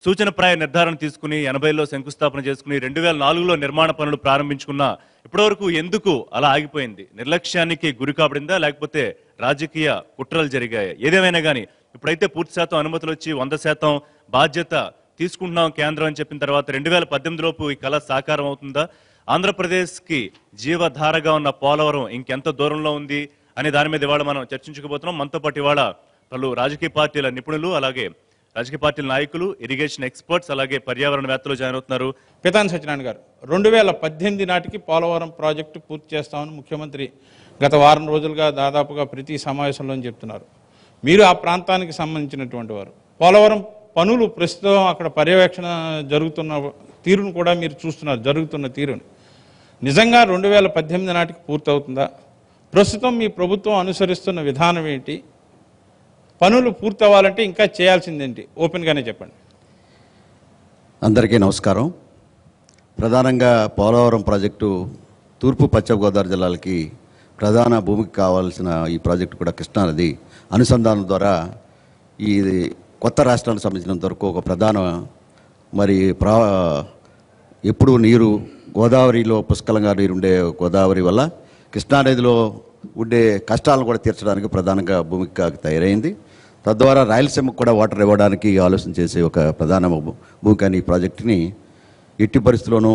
సూచనప్రాయ నిర్ధారణ తీసుకుని 80లో శంకుస్థాపన చేసుకుని 2004లో నిర్మాణ పనులు ప్రారంభించుకున్న ఇప్పటివరకు ఎందుకు అలా ఆగిపోయింది? నిర్లక్ష్యానికి గురి కాబడిందా, లేకపోతే రాజకీయ కుట్రలు జరిగాయి? ఏదేమైనా కానీ ఇప్పుడైతే పూర్తి శాతం అనుమతులు వచ్చి 100% బాధ్యత తీసుకుంటున్నాం కేంద్రం అని చెప్పిన తర్వాత 2018లోపు ఈ కళ సాకారం అవుతుందా? ఆంధ్రప్రదేశ్కి జీవధారగా ఉన్న పోలవరం ఇంకెంత దూరంలో ఉంది అనే దాని మీద ఇవాళ మనం చర్చించుకోబోతున్నాం. మనతో పాటు ఇవాళ పలు రాజకీయ పార్టీల నిపుణులు, అలాగే రాజకీయ పార్టీల నాయకులు, ఇరిగేషన్ ఎక్స్పర్ట్స్, అలాగే పర్యావరణవేత్తలు జాయిన్ అవుతున్నారు. పితాని సత్యనారాయణ గారు, 2018 నాటికి పోలవరం ప్రాజెక్టు పూర్తి చేస్తామని ముఖ్యమంత్రి గత వారం రోజులుగా దాదాపుగా ప్రతి సమావేశంలో చెప్తున్నారు. మీరు ఆ ప్రాంతానికి సంబంధించినటువంటి వారు. పోలవరం పనులు ప్రస్తుతం అక్కడ పర్యవేక్షణ జరుగుతున్న తీరును కూడా మీరు చూస్తున్నారు, జరుగుతున్న తీరుని. నిజంగా 2018 నాటికి పూర్తవుతుందా? ప్రస్తుతం మీ ప్రభుత్వం అనుసరిస్తున్న విధానం ఏంటి? పనులు పూర్తి అవ్వాలంటే ఇంకా చేయాల్సిందేంటి? ఓపెన్గానే చెప్పండి. అందరికీ నమస్కారం. ప్రధానంగా పోలవరం ప్రాజెక్టు తూర్పు పశ్చిమ గోదావరి జిల్లాలకి ప్రధాన భూమికి కావాల్సిన ఈ ప్రాజెక్టు కూడా కృష్ణానది అనుసంధానం ద్వారా ఈ కొత్త రాష్ట్రాలకు సంబంధించినంత వరకు ఒక ప్రధాన ఎప్పుడు నీరు గోదావరిలో పుష్కలంగా నీరుండే గోదావరి వల్ల కృష్ణానదిలో ఉండే కష్టాలను కూడా తీర్చడానికి ప్రధానంగా భూమిక తయారైంది. తద్వారా రాయలసీమకు కూడా వాటర్ ఇవ్వడానికి ఆలోచన చేసే ఒక ప్రధాన భూమిక ఈ ప్రాజెక్టుని ఎట్టి పరిస్థితుల్లోనూ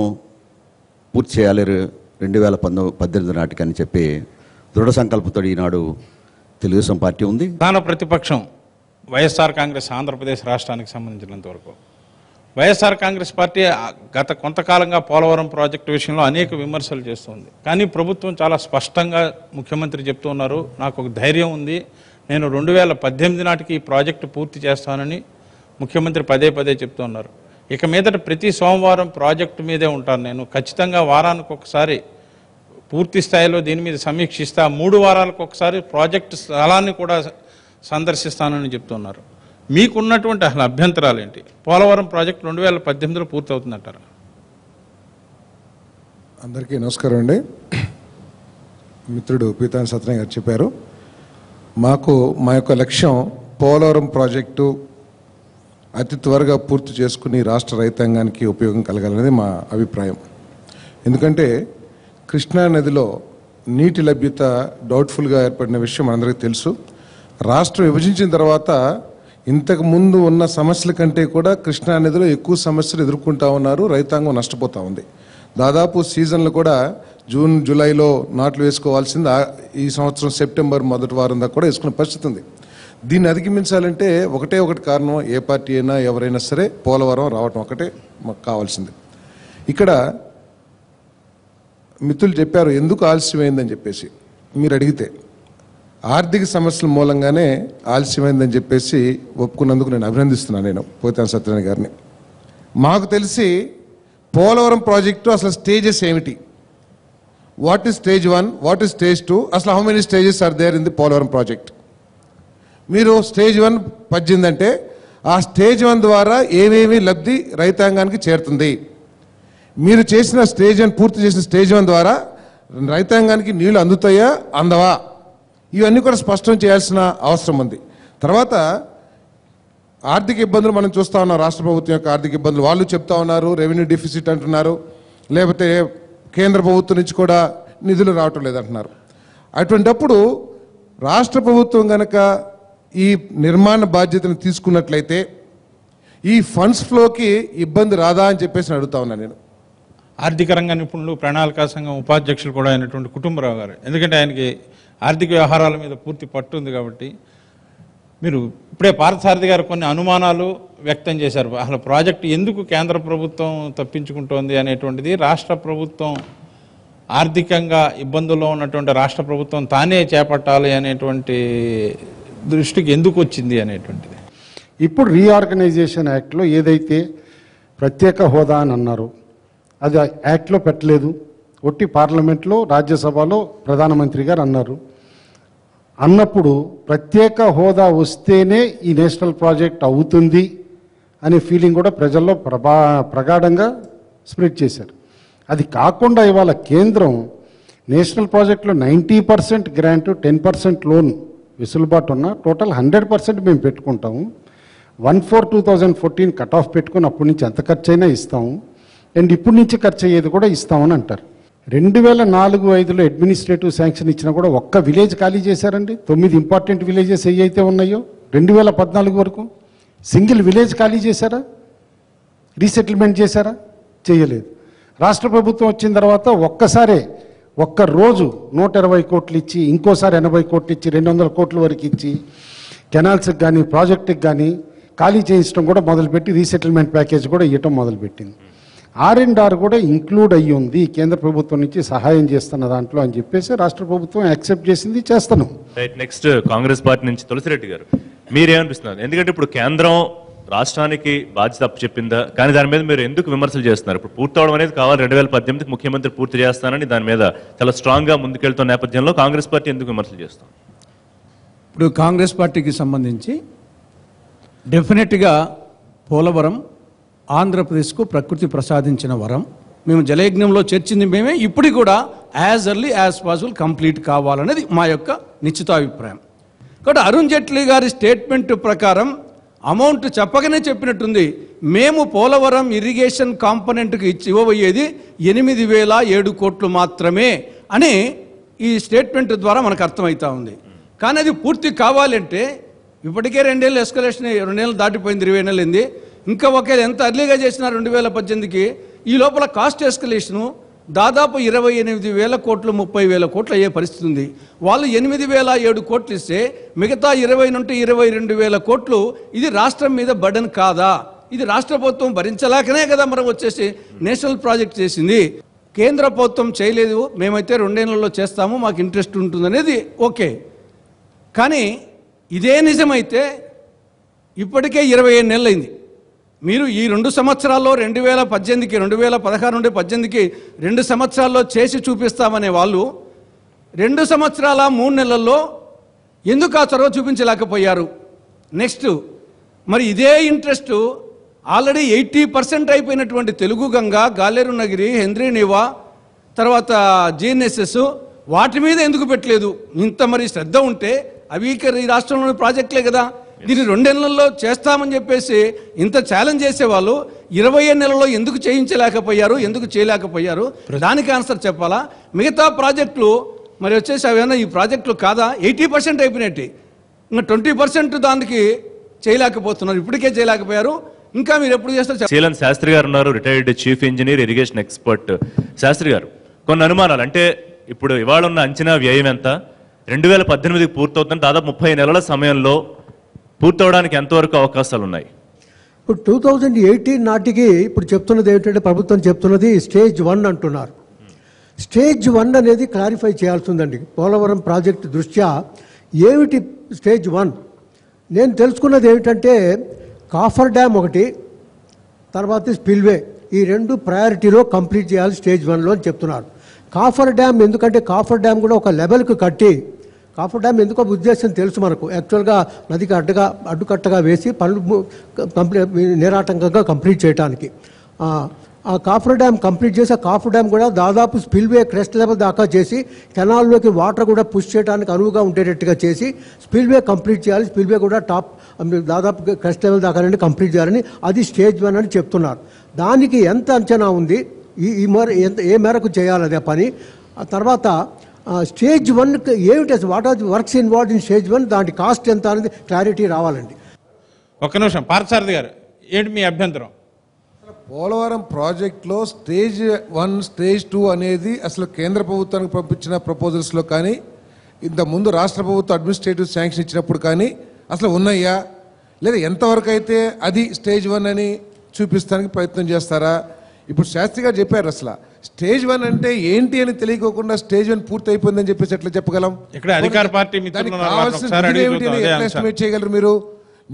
పూర్తి చేయాలి 2018 నాటికి అని చెప్పి దృఢ సంకల్పంతో ఈనాడు తెలుగుదేశం పార్టీ ఉంది. ప్రధాన ప్రతిపక్షం వైఎస్ఆర్ కాంగ్రెస్ ఆంధ్రప్రదేశ్ రాష్ట్రానికి సంబంధించినంత వరకు వైఎస్ఆర్ కాంగ్రెస్ పార్టీ గత కొంతకాలంగా పోలవరం ప్రాజెక్టు విషయంలో అనేక విమర్శలు చేస్తుంది. కానీ ప్రభుత్వం చాలా స్పష్టంగా ముఖ్యమంత్రి చెప్తూ ఉన్నారు, నాకు ఒక ధైర్యం ఉంది, నేను 2018 నాటికి ఈ ప్రాజెక్టు పూర్తి చేస్తానని ముఖ్యమంత్రి పదే పదే చెప్తూ ఉన్నారు. ఇక మీదట ప్రతి సోమవారం ప్రాజెక్టు మీదే ఉంటాను, నేను ఖచ్చితంగా వారానికి ఒకసారి పూర్తి స్థాయిలో దీని మీద సమీక్షిస్తా, 3 వారాలకు ఒకసారి ప్రాజెక్టు స్థలాన్ని కూడా సందర్శిస్తానని చెప్తున్నారు. మీకున్నటువంటి అసలు అభ్యంతరాలు ఏంటి? పోలవరం ప్రాజెక్టు 2018లో పూర్తవుతుందంటారా? అందరికీ నమస్కారం అండి. మిత్రుడు పీతాని సత్యనారాయణ గారు చెప్పారు, మా యొక్క లక్ష్యం పోలవరం ప్రాజెక్టు అతి త్వరగా పూర్తి చేసుకుని రాష్ట్ర రైతాంగానికి ఉపయోగం కలగాలనేది మా అభిప్రాయం. ఎందుకంటే కృష్ణా నదిలో నీటి లభ్యత డౌట్ఫుల్గా ఏర్పడిన విషయం మనందరికీ తెలుసు. రాష్ట్రం విభజించిన తర్వాత ఇంతకు ముందు ఉన్న సమస్యల కంటే కూడా కృష్ణా నదిలో ఎక్కువ సమస్యలు ఎదుర్కొంటా ఉన్నారు, రైతాంగం నష్టపోతూ ఉంది. దాదాపు సీజన్లు కూడా జూన్ జూలైలో నాట్లు వేసుకోవాల్సింది ఈ సంవత్సరం సెప్టెంబర్ మొదటి వారం దాకా కూడా వేసుకునే పరిస్థితి ఉంది. దీన్ని అధిగమించాలంటే ఒకటి కారణం, ఏ పార్టీ అయినా ఎవరైనా సరే పోలవరం రావటం ఒకటే మాకు కావాల్సింది. ఇక్కడ మిత్రులు చెప్పారు ఎందుకు ఆలస్యమైందని చెప్పేసి. మీరు అడిగితే ఆర్థిక సమస్యల మూలంగానే ఆలస్యమైందని చెప్పేసి ఒప్పుకున్నందుకు నేను అభినందిస్తున్నాను నేను పోతాను సత్యనారాయణ గారిని. మాకు తెలిసి పోలవరం ప్రాజెక్టు అసలు స్టేజెస్ ఏమిటి, what is stage 1, what is stage 2, అసలు how many stages are there in the Polavaram project. మీరు స్టేజ్ 1 18 అంటే ఆ స్టేజ్ 1 ద్వారా ఏమేమి లబ్ధి రైతాంగానికి చేరుతుంది, మీరు చేసిన స్టేజ్ 1 పూర్తి చేసిన స్టేజ్ 1 ద్వారా రైతాంగానికి నీళ్లు అందుతాయా అందవా, ఇవన్నీ కూడా స్పష్టం చేయాల్సిన అవసరం ఉంది. తర్వాత ఆర్థిక ఇబ్బందులు మనం చూస్తూ ఉన్నాం, రాష్ట్ర ప్రభుత్వం యొక్క ఆర్థిక ఇబ్బందులు. వాళ్ళు చెప్తా ఉన్నారు రెవెన్యూ డెఫిసిట్ అంటున్నారు, లేకపోతే కేంద్ర ప్రభుత్వం నుంచి కూడా నిధులు రావటం లేదంటున్నారు. అటువంటప్పుడు రాష్ట్ర ప్రభుత్వం కనుక ఈ నిర్మాణ బాధ్యతను తీసుకున్నట్లయితే ఈ ఫండ్స్ ఫ్లోకి ఇబ్బంది రాదా అని చెప్పేసి అడుగుతా ఉన్నాను నేను. ఆర్థిక రంగ నిపుణులు, ప్రణాళికా సంఘం ఉపాధ్యక్షులు కూడా అయినటువంటి కుటుంబరావు గారు, ఎందుకంటే ఆయనకి ఆర్థిక వ్యవహారాల మీద పూర్తి పట్టు ఉంది కాబట్టి, మీరు ఇప్పుడే పార్థసారథి గారు కొన్ని అనుమానాలు వ్యక్తం చేశారు. అసలు ప్రాజెక్టు ఎందుకు కేంద్ర ప్రభుత్వం తప్పించుకుంటోంది అనేటువంటిది, రాష్ట్ర ప్రభుత్వం ఆర్థికంగా ఇబ్బందుల్లో ఉన్నటువంటి రాష్ట్ర ప్రభుత్వం తానే చేపట్టాలి అనేటువంటి దృష్టికి ఎందుకు వచ్చింది అనేటువంటిది. ఇప్పుడు రీఆర్గనైజేషన్ యాక్ట్లో ఏదైతే ప్రత్యేక హోదా అని అన్నారు అది యాక్ట్లో పెట్టలేదు, ఒట్టి పార్లమెంట్లో రాజ్యసభలో ప్రధానమంత్రి గారు అన్నారు. అన్నప్పుడు ప్రత్యేక హోదా వస్తేనే ఈ నేషనల్ ప్రాజెక్ట్ అవుతుంది అనే ఫీలింగ్ కూడా ప్రజల్లో ప్రగాఢంగా స్ప్రెడ్ చేశారు. అది కాకుండా ఇవాళ కేంద్రం నేషనల్ ప్రాజెక్టులో 90% గ్రాంట్ 10% లోన్ వెసులుబాటు ఉన్న టోటల్ 100% మేము పెట్టుకుంటాము. 1/4/2014 కట్ ఆఫ్ పెట్టుకుని అప్పటి నుంచి ఎంత ఖర్చు అయినా ఇస్తాము, అండ్ ఇప్పటి నుంచి ఖర్చు అయ్యేది కూడా ఇస్తామని అంటారు. 2004-05లో అడ్మినిస్ట్రేటివ్ శాంక్షన్ ఇచ్చినా కూడా ఒక్క విలేజ్ ఖాళీ చేశారండి. 9 ఇంపార్టెంట్ విలేజెస్ ఏవైతే ఉన్నాయో 2014 వరకు సింగిల్ విలేజ్ ఖాళీ చేశారా? రీసెటిల్మెంట్ చేశారా? చేయలేదు. రాష్ట్ర ప్రభుత్వం వచ్చిన తర్వాత ఒక్క రోజు 120 కోట్లు ఇచ్చి, ఇంకోసారి 80 కోట్లు ఇచ్చి, 200 కోట్ల వరకు ఇచ్చి కెనాల్స్కి కానీ ప్రాజెక్టుకి కానీ ఖాళీ చేయించడం కూడా మొదలుపెట్టి రీసెటిల్మెంట్ ప్యాకేజ్ కూడా ఇవ్వటం మొదలుపెట్టింది. R&R కూడా ఇంక్లూడ్ అయ్యి ఉంది కేంద్ర ప్రభుత్వం నుంచి సహాయం చేస్తున్న దాంట్లో అని చెప్పేసి రాష్ట్ర ప్రభుత్వం యాక్సెప్ట్ చేసింది, చేస్తున్నాం. రైట్, నెక్స్ట్ కాంగ్రెస్ పార్టీ నుంచి తులసిరెడ్డి గారు మీరేమనిపిస్తున్నారు? ఎందుకంటే ఇప్పుడు కేంద్రం రాష్ట్రానికి బాధ్యత అప్పచెప్పిందా, కానీ దాని మీద మీరు ఎందుకు విమర్శలు చేస్తున్నారు? ఇప్పుడు పూర్తవడం అనేది కావాలి, 2018కి ముఖ్యమంత్రి పూర్తి చేస్తానని దాని మీద చాలా స్ట్రాంగ్గా ముందుకెళ్తున్న నేపథ్యంలో కాంగ్రెస్ పార్టీ ఎందుకు విమర్శలు చేస్తాం? ఇప్పుడు కాంగ్రెస్ పార్టీకి సంబంధించి డెఫినెట్గా పోలవరం ఆంధ్రప్రదేశ్కు ప్రకృతి ప్రసాదించిన వరం. మేము జలయజ్ఞంలో చర్చింది మేమే, ఇప్పటికి కూడా as early as possible complete కావాలనేది మా యొక్క నిశ్చితాభిప్రాయం. కాబట్టి అరుణ్ జైట్లీ గారి స్టేట్మెంట్ ప్రకారం అమౌంట్ చెప్పగానే చెప్పినట్టుంది, మేము పోలవరం ఇరిగేషన్ కాంపనెంట్కి ఇవ్వబోయేది 8,007 కోట్లు మాత్రమే అని ఈ స్టేట్మెంట్ ద్వారా మనకు అర్థమవుతా ఉంది. కానీ అది పూర్తి కావాలంటే ఇప్పటికే 2 ఏళ్ళు ఎస్కలేషన్, 2 ఏళ్ళు దాటిపోయింది, 20 నెలలు అయింది. ఇంకా ఎంత అర్లీగా చేసినా 2018కి ఈ లోపల కాస్ట్ ఎస్కలేషను దాదాపు 28,000 కోట్లు 30,000 కోట్లు అయ్యే పరిస్థితి ఉంది. వాళ్ళు 8,007 కోట్లు ఇస్తే మిగతా 20 నుండి 22,000 కోట్లు ఇది రాష్ట్రం మీద బర్డెన్ కాదా? ఇది రాష్ట్ర ప్రభుత్వం భరించలేకనే కదా మనం వచ్చేసి నేషనల్ ప్రాజెక్ట్ చేసింది. కేంద్ర ప్రభుత్వం చేయలేదు, మేమైతే 2 ఏళ్లలో చేస్తాము, మాకు ఇంట్రెస్ట్ ఉంటుంది అనేది ఓకే. కానీ ఇదే నిజమైతే ఇప్పటికే 27 నెలలు అయింది. మీరు ఈ 2 సంవత్సరాల్లో 2018కి 2016 నుండి 18కి 2 సంవత్సరాల్లో చేసి చూపిస్తామనే వాళ్ళు 2 సంవత్సరాల 3 నెలల్లో ఎందుకు ఆ చొరవ చూపించలేకపోయారు? నెక్స్ట్ మరి ఇదే ఇంట్రెస్ట్ ఆల్రెడీ 80% అయిపోయినటువంటి తెలుగు గంగ, గాలేరు నగిరి, హెన్రీ నీవా, తర్వాత GNSS వాటి మీద ఎందుకు పెట్టలేదు? ఇంత మరి శ్రద్ధ ఉంటే అవి ఈ రాష్ట్రంలోని ప్రాజెక్టులే కదా. దీన్ని 2 నెలల్లో చేస్తామని చెప్పేసి ఇంత ఛాలెంజ్ చేసేవాళ్ళు 20 నెలల్లో ఎందుకు చేయించలేకపోయారు, ఎందుకు చేయలేకపోయారు? దానికి ఆన్సర్ చెప్పాలా? మిగతా ప్రాజెక్టులు మరి వచ్చేసి అవేనా ఈ ప్రాజెక్టులు కాదా? 80% అయిపోయినట్టు, ఇంకా 20% దానికి చేయలేకపోతున్నారు, ఇప్పటికే చేయలేకపోయారు. ఇంకా మీరు ఎప్పుడు చేస్తారు? శీలన్ శాస్త్రి గారు ఉన్నారు, retired chief engineer, irrigation expert. Shastri గారు, కొన్ని అనుమానాలు అంటే ఇప్పుడు ఇవాళ ఉన్న అంచనా వ్యయం ఎంత? 2018కి పూర్తవుతుంది, దాదాపు 30 నెలల సమయంలో పూర్తవడానికి ఎంతవరకు అవకాశాలు ఉన్నాయి? ఇప్పుడు 2018 నాటికి ఇప్పుడు చెప్తున్నది ఏమిటంటే ప్రభుత్వం చెప్తున్నది స్టేజ్ 1 అంటున్నారు. స్టేజ్ 1 అనేది క్లారిఫై చేయాల్సి ఉందండి. పోలవరం ప్రాజెక్టు దృష్ట్యా ఏమిటి స్టేజ్ 1? నేను తెలుసుకున్నది ఏమిటంటే కాఫర్ డ్యామ్ ఒకటి, తర్వాత స్పిల్వే, ఈ 2 ప్రయారిటీలో కంప్లీట్ చేయాలి స్టేజ్ 1లో అని చెప్తున్నారు. కాఫర్ డ్యామ్ ఎందుకంటే కాఫర్ డ్యామ్ కూడా ఒక లెవెల్కి కట్టి, కాఫర్ డ్యామ్ ఎందుకో ఉద్దేశం తెలుసు మనకు, యాక్చువల్గా నదికి అడ్డుకట్టగా వేసి పనులు నిరాటంకంగా కంప్లీట్ చేయడానికి. ఆ కాఫర్ డ్యామ్ కంప్లీట్ చేసి ఆ కాఫర్ డ్యామ్ కూడా దాదాపు స్పిల్వే క్రెస్ట్ లెవెల్ దాకా చేసి కెనాల్లోకి వాటర్ కూడా పుష్ చేయడానికి అనువుగా ఉండేటట్టుగా చేసి స్పిల్వే కంప్లీట్ చేయాలి. స్పిల్వే కూడా టాప్ దాదాపు క్రెస్ట్ లెవెల్ దాకా కంప్లీట్ చేయాలని, అది స్టేజ్ 1 అని చెప్తున్నారు. దానికి ఎంత అంచనా ఉంది, ఏ మేరకు చేయాలి అదే పని? ఆ తర్వాత స్టేజ్ 1 ఏమిటి, what are the works involved in stage 1, దాని కాస్ట్ ఎంత అనేది క్లారిటీ రావాలండి. ఒక్క నిమిషం, పార్థసారథి గారు ఏంటి మీ అభ్యంతరం? పోలవరం ప్రాజెక్ట్లో స్టేజ్ 1, స్టేజ్ 2 అనేది అసలు కేంద్ర ప్రభుత్వానికి పంపించిన ప్రపోజల్స్లో కానీ, ఇంతకుముందు రాష్ట్ర ప్రభుత్వం అడ్మినిస్ట్రేటివ్ శాంక్షన్ ఇచ్చినప్పుడు కానీ అసలు ఉన్నాయా, లేదా ఎంతవరకు అయితే అది స్టేజ్ 1 అని చూపిస్తానికి ప్రయత్నం చేస్తారా? ఇప్పుడు శాస్త్రి గారు చెప్పారు, అసలు స్టేజ్ 1 అంటే ఏంటి అని తెలియకోకుండా స్టేజ్ 1 పూర్తి అయిపోయిందని చెప్పేసి ఎట్లా చెప్పగలం? ఇక్కడ అధికార పార్టీ ఎస్టిమేట్ చేయగలరు మీరు?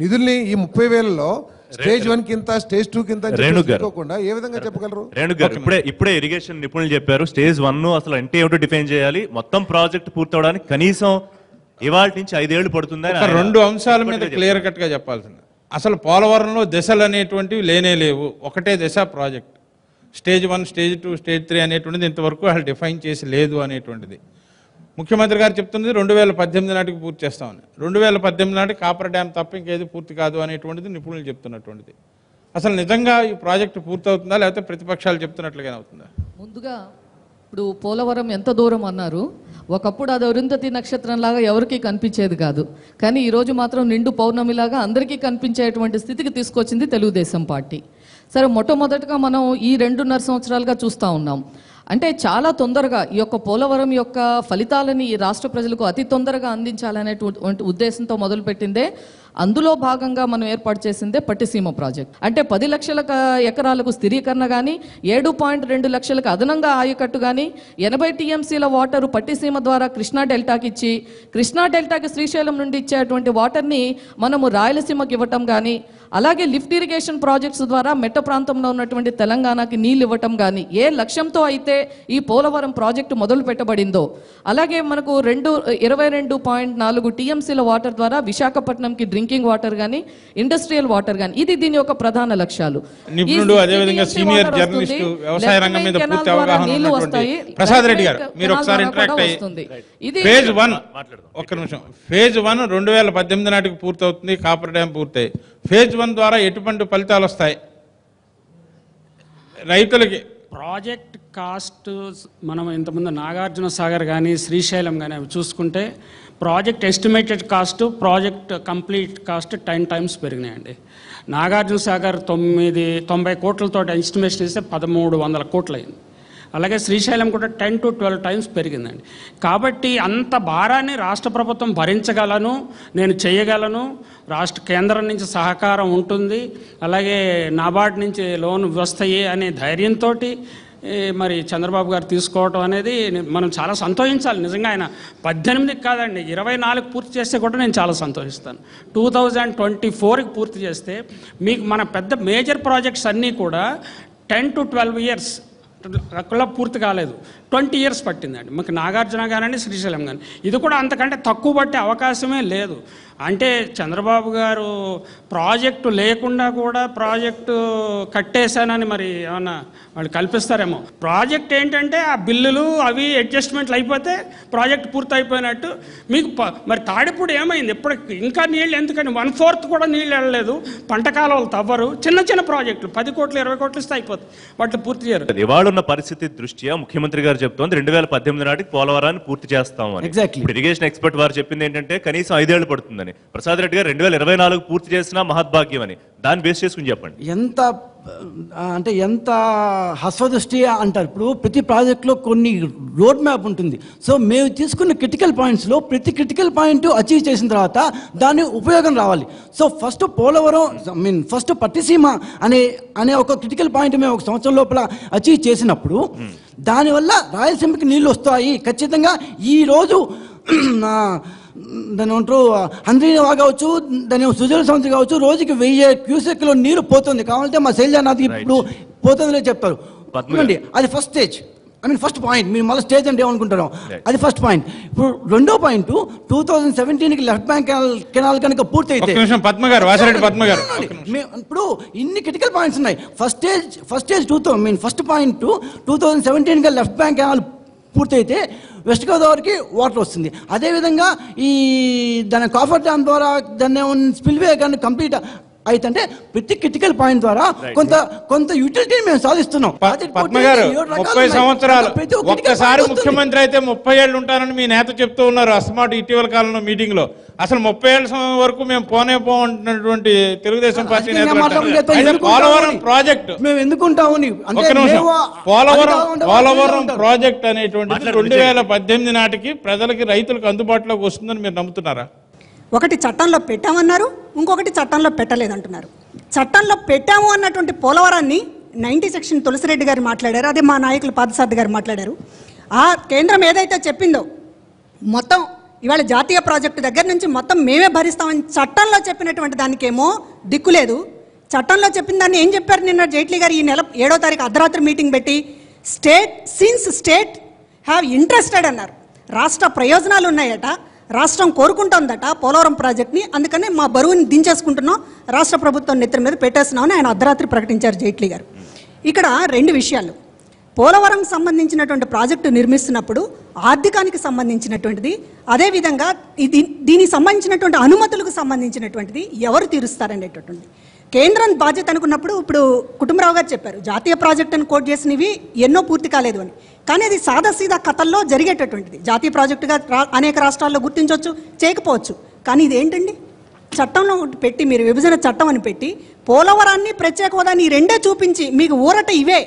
నిధుల్ని ఈ 30,000లో స్టేజ్ 1 కింద, స్టేజ్ 2 కింద చెప్పుకోకుండా ఏ విధంగా చెప్పగలరు? రేణు గారు, ఇప్పుడే ఇరిగేషన్ నిపుణులు చెప్పారు, స్టేజ్ 1 అసలు అంటే ఏమిటో డిఫైన్ చేయాలి, మొత్తం ప్రాజెక్ట్ పూర్తవడానికి కనీసం ఇవాళ నుంచి 5 ఏళ్లు పడుతుందని 2 అంశాల మీద క్లియర్ కట్ గా చెప్పాల్సింది. అసలు పోలవరంలో దశలు అనేటువంటివి లేనే లేవు, ఒకటే దశ ప్రాజెక్ట్. స్టేజ్ 1, స్టేజ్ 2, స్టేజ్ 3 అనేటువంటిది ఇంతవరకు వాళ్ళు డిఫైన్ చేసి లేదు అనేటువంటిది. ముఖ్యమంత్రి గారు చెప్తున్నది 2018 నాటికి పూర్తి చేస్తామని. 2018 నాటికి కాపర్ డ్యామ్ తప్ప ఇంకేది పూర్తి కాదు అనేటువంటిది నిపుణులు చెప్తున్నటువంటిది. అసలు నిజంగా ఈ ప్రాజెక్టు పూర్తవుతుందా లేకపోతే ప్రతిపక్షాలు చెప్తున్నట్లుగానే అవుతుందా? ముందుగా ఇప్పుడు పోలవరం ఎంత దూరం అన్నారు. ఒకప్పుడు అది అరుంధతి నక్షత్రంలాగా ఎవరికీ కనిపించేది కాదు, కానీ ఈరోజు మాత్రం నిండు పౌర్ణమిలాగా అందరికీ కనిపించేటువంటి స్థితికి తీసుకొచ్చింది తెలుగుదేశం పార్టీ. సరే, మొట్టమొదటిగా మనం ఈ 2.5 సంవత్సరాలుగా చూస్తూ ఉన్నాం. అంటే చాలా తొందరగా ఈ యొక్క పోలవరం యొక్క ఫలితాలని ఈ రాష్ట్ర ప్రజలకు అతి తొందరగా అందించాలనేటువంటి ఉద్దేశంతో మొదలుపెట్టిందే. అందులో భాగంగా మనం ఏర్పాటు చేసిందే పట్టిసీమ ప్రాజెక్ట్. అంటే 10 లక్షల ఎకరాలకు స్థిరీకరణ కానీ, 7.2 లక్షలకు అదనంగా ఆయకట్టు కానీ, 80 టీఎంసీల వాటరు పట్టిసీమ ద్వారా కృష్ణా డెల్టాకి ఇచ్చి, కృష్ణా డెల్టాకి శ్రీశైలం నుండి ఇచ్చేటువంటి వాటర్ని మనము రాయలసీమకి ఇవ్వటం కానీ, అలాగే లిఫ్ట్ ఇరిగేషన్ ప్రాజెక్ట్స్ ద్వారా మెట్ట ప్రాంతంలో ఉన్నటువంటి తెలంగాణకి నీళ్ళు ఇవ్వటం కానీ, ఏ లక్ష్యంతో అయితే ఈ పోలవరం ప్రాజెక్టు మొదలు పెట్టబడిందో, అలాగే మనకు 22.4 టీఎంసీల వాటర్ ద్వారా విశాఖపట్నంకి డ్రింకింగ్ వాటర్ కానీ, ఇండస్ట్రియల్ వాటర్ కానీ, ఇది దీని యొక్క ప్రధాన లక్ష్యాలు. నిపుణుడు అదేవిధంగా సీనియర్ జర్నలిస్టు వ్యవసాయ రంగం మీద పూర్తి అవగాహన ఉన్నటువంటి ప్రసాద్ రెడ్డి గారు, మీరు ఒకసారి ఇంటరాక్ట్ అయ్యి ఫేజ్ 1 ఒక్క నిమిషం. ఫేజ్ 1 2018 నాటికి పూర్తవుతుంది, కాపర్ డ్యామ్ పూర్తయి. ఫేజ్ 1 ద్వారా ఎటువంటి ఫలితాలు వస్తాయి రైతులకి? ప్రాజెక్ట్ కాస్ట్ మనం ఇంతకుముందు నాగార్జున సాగర్ కానీ శ్రీశైలం కానీ అవి చూసుకుంటే project estimated cost, project complete cost 10 times పెరిగినాయండి. నాగార్జున సాగర్ 90 కోట్లతో ఎస్టిమేషన్ చేస్తే 1300 కోట్లు అయింది. అలాగే శ్రీశైలం కూడా 10 to 12 టైమ్స్ పెరిగిందండి. కాబట్టి అంత భారాన్ని రాష్ట్ర ప్రభుత్వం భరించగలను, నేను చేయగలను, కేంద్రం నుంచి సహకారం ఉంటుంది, అలాగే నాబార్డ్ నుంచి లోన్ వస్తాయి అనే ధైర్యంతో మరి చంద్రబాబు గారు తీసుకోవటం అనేది మనం చాలా సంతోషించాలి. నిజంగా ఆయన 18కి కాదండి 24కి పూర్తి చేస్తే కూడా నేను చాలా సంతోషిస్తాను. 2024కి పూర్తి చేస్తే మీకు మన పెద్ద మేజర్ ప్రాజెక్ట్స్ అన్నీ కూడా 10 to 12 ఇయర్స్ అక్కడ పూర్తి కాలేదు, 20 ఇయర్స్ పట్టిందండి. మాకు నాగార్జున కానీ శ్రీశైలం కానీ. ఇది కూడా అంతకంటే తక్కువ పట్టే అవకాశమే లేదు. అంటే చంద్రబాబు గారు ప్రాజెక్టు లేకుండా కూడా ప్రాజెక్టు కట్టేశానని మరి ఏమన్నా వాళ్ళు కల్పిస్తారేమో. ప్రాజెక్ట్ ఏంటంటే ఆ బిల్లులు అవి అడ్జస్ట్మెంట్లు అయిపోతే ప్రాజెక్ట్ పూర్తి అయిపోయినట్టు. మీకు మరి తాడిపూడి ఏమైంది? ఇప్పుడు ఇంకా నీళ్ళు ఎందుకని 1/4 కూడా నీళ్ళు వెళ్ళలేదు, పంట కాలువలు తవ్వరు, చిన్న చిన్న ప్రాజెక్టులు 10 కోట్లు 20 కోట్లు ఇస్తే అయిపోతుంది, వాటిని పూర్తి చేయరు. ఇవాళ ఉన్న పరిస్థితి దృష్ట్యా ముఖ్యమంత్రి గారు చెప్తోంది 2018 నాటికి పోలవరాన్ని పూర్తి చేస్తాం అని. ఇరిగేషన్ ఎక్స్పర్ట్ వారు చెప్పింది ఏంటంటే కనీసం 5 ఏళ్లు పడుతుందని. ప్రసాద్ రెడ్డి గారు 2024 పూర్తి చేసినా మహద్భాగ్యం అని. దాన్ని బేస్ చేసుకుని చెప్పండి. ఎంత హస్వదృష్టి అంటారు. ఇప్పుడు ప్రతి ప్రాజెక్టులో కొన్ని రోడ్ మ్యాప్ ఉంటుంది. సో మేము తీసుకున్న క్రిటికల్ పాయింట్స్లో ప్రతి క్రిటికల్ పాయింట్ అచీవ్ చేసిన తర్వాత దాని ఉపయోగం రావాలి. So first Polavaram first Pattiseema అనే ఒక క్రిటికల్ పాయింట్ మేము 1 సంవత్సరం లోపల అచీవ్ చేసినప్పుడు దానివల్ల రాయలసీమకి నీళ్ళు వస్తాయి ఖచ్చితంగా. ఈరోజు దాని ఏమంటారు హంద్రీవా కావచ్చు, దాని సుజల సంవత్సరం కావచ్చు, రోజుకి 1000 క్యూసెక్లో నీరు పోతుంది. కావాలంటే మా శైలజానాథ్ ఇప్పుడు పోతుందిలే చెప్తారు. అది ఫస్ట్ స్టేజ్, ఫస్ట్ పాయింట్. మీరు మళ్ళీ స్టేజ్ అంటే ఏమనుకుంటారు, అది ఫస్ట్ పాయింట్. ఇప్పుడు రెండో పాయింట్ 2017కి లెఫ్ట్ బ్యాంక్ కెనాల్ కనుక పూర్తి అయితే ఇప్పుడు ఇన్ని క్రిటికల్ పాయింట్స్ ఉన్నాయి. ఫస్ట్ స్టేజ్ ఫస్ట్ పాయింట్ 2017కి లెఫ్ట్ బ్యాంక్ కెనాల్ పూర్తయితే వెస్ట్ గోదావరికి వాటర్ వస్తుంది. అదేవిధంగా దాని కాఫర్ డ్యామ్ ద్వారా దాన్ని స్పిల్వే కానీ కంప్లీట్ అయితే ప్రతి క్రిటికల్ పాయింట్ ద్వారా కొంత యూటిలిటీ మేము సాధిస్తున్నాం. పద్మ గారు 30 సంవత్సరాలు ఒక్కసారి ముఖ్యమంత్రి అయితే 30 ఏళ్ళు ఉంటారని మీ నేత చెప్తూ ఉన్నారు అస్మాట్ ఇటీవల కాలంలో మీటింగ్ లో. అసలు 30 ఏళ్ళ వరకు మేము పోనటువంటి తెలుగుదేశం పార్టీ పోలవరం ప్రాజెక్టు మేము ఎందుకుంటాము. పోలవరం ప్రాజెక్ట్ అనేటువంటిది 2018 నాటికి ప్రజలకి రైతులకు అందుబాటులోకి వస్తుందని మీరు నమ్ముతున్నారా? ఒకటి చట్టంలో పెట్టామన్నారు, ఇంకొకటి చట్టంలో పెట్టలేదంటున్నారు. చట్టంలో పెట్టాము అన్నటువంటి పోలవరాన్ని 90 సెక్షన్ తులసిరెడ్డి గారు మాట్లాడారు, అదే మా నాయకులు పాదసారథి గారు మాట్లాడారు. ఆ కేంద్రం ఏదైతే చెప్పిందో మొత్తం ఇవాళ జాతీయ ప్రాజెక్టు దగ్గర నుంచి మొత్తం మేమే భరిస్తామని చట్టంలో చెప్పినటువంటి దానికేమో దిక్కులేదు. చట్టంలో చెప్పిన దాన్ని ఏం చెప్పారు నిన్న జైట్లీ గారు ఈ నెల 7వ తారీఖు అర్ధరాత్రి మీటింగ్ పెట్టి స్టేట్ హ్యావ్ ఇంట్రెస్టెడ్ అన్నారు. రాష్ట్ర ప్రయోజనాలు ఉన్నాయట, రాష్ట్రం కోరుకుంటుందట పోలవరం ప్రాజెక్ట్ని, అందుకనే మా బరువుని దించేసుకుంటున్నాం, రాష్ట్ర ప్రభుత్వం నెత్తి మీద పెట్టేస్తున్నామని ఆయన అర్ధరాత్రి ప్రకటించారు జైట్లీ గారు. ఇక్కడ 2 విషయాలు. పోలవరం సంబంధించినటువంటి ప్రాజెక్టు నిర్మిస్తున్నప్పుడు ఆర్థికానికి సంబంధించినటువంటిది, అదేవిధంగా దీనికి సంబంధించినటువంటి అనుమతులకు సంబంధించినటువంటిది ఎవరు తీరుస్తారనేటటువంటి కేంద్రం బాధ్యత అనుకున్నప్పుడు, ఇప్పుడు కుటుంబరావు గారు చెప్పారు జాతీయ ప్రాజెక్ట్ అని కోట్ చేసినవి ఎన్నో పూర్తి కాలేదు అని. కానీ అది సాదాసీదా కథల్లో జరిగేటటువంటిది. జాతీయ ప్రాజెక్టుగా అనేక రాష్ట్రాల్లో గుర్తించవచ్చు, చేయకపోవచ్చు. కానీ ఇది ఏంటండి, చట్టంలో పెట్టి మీరు విభజన చట్టం అని పెట్టి పోలవరాన్ని ప్రత్యేక హోదాని రెండే చూపించి మీకు ఊరట ఇవే,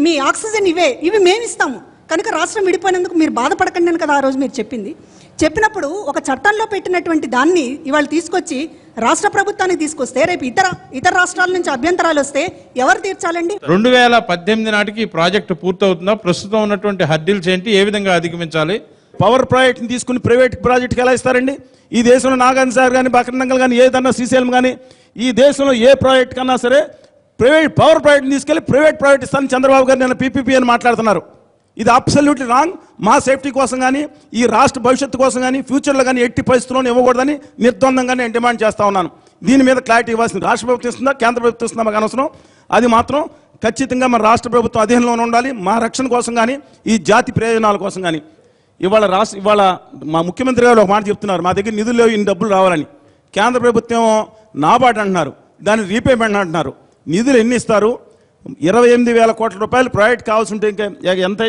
మీ ఆక్సిజన్ ఇవి మేము ఇస్తాము కనుక రాష్ట్రం విడిపోయినందుకు మీరు బాధపడకండి అని కదా ఆ రోజు మీరు చెప్పింది. చెప్పినప్పుడు ఒక చట్టంలో పెట్టినటువంటి దాన్ని ఇవాళ తీసుకొచ్చి రాష్ట్ర ప్రభుత్వానికి తీసుకొస్తే రేపు ఇతర రాష్ట్రాల నుంచి అభ్యంతరాలు వస్తే ఎవరు తీర్చాలండి? 2018 నాటికి ఈ ప్రాజెక్టు పూర్తవుతుందా? ప్రస్తుతం ఉన్నటువంటి హర్డిల్స్ ఏంటి, ఏ విధంగా అధిగమించాలి? పవర్ ప్రాజెక్ట్ని తీసుకుని ప్రైవేట్ ప్రాజెక్ట్కి ఎలా ఇస్తారండి? ఈ దేశంలో నాగార్జున సాగర్ కానీ, బకరంగల్ కానీ, ఏదన్నా శ్రీశైలం కానీ, ఈ దేశంలో ఏ ప్రాజెక్ట్ కన్నా సరే ప్రైవేట్ పవర్ ప్రాజెక్ట్ని తీసుకెళ్లి ప్రైవేట్ ప్రాజెక్ట్ ఇస్తాను చంద్రబాబు గారు నేను పీపీపీ అని మాట్లాడుతున్నారు. ఇది అబ్సల్యూట్లీ రాంగ్. మా సేఫ్టీ కోసం కానీ, ఈ రాష్ట్ర భవిష్యత్తు కోసం కానీ, ఫ్యూచర్లో కానీ ఎట్టి పరిస్థితుల్లో ఇవ్వకూడదని నిర్ద్వందంగా నేను డిమాండ్ చేస్తా ఉన్నాను. దీని మీద క్లారిటీ ఇవ్వాల్సింది రాష్ట్ర ప్రభుత్వం ఇస్తుందా, కేంద్ర ప్రభుత్వం ఇస్తుందా మాకు అనవసరం. అది మాత్రం ఖచ్చితంగా మన రాష్ట్ర ప్రభుత్వం అధీనంలోనే ఉండాలి, మా రక్షణ కోసం కానీ, ఈ జాతి ప్రయోజనాల కోసం కానీ. ఇవాళ మా ముఖ్యమంత్రి గారు ఒక మాట చెప్తున్నారు, మా దగ్గర నిధులు లేవు, ఇన్ని డబ్బులు రావాలని. కేంద్ర ప్రభుత్వం నాబార్డ్ అంటున్నారు, దాన్ని రీపేమెంట్ అంటున్నారు. నిధులు ఎన్ని ఇస్తారు? 28,000 కోట్ల రూపాయలు ప్రాజెక్ట్ కావాల్సి ఉంటే ఇంకా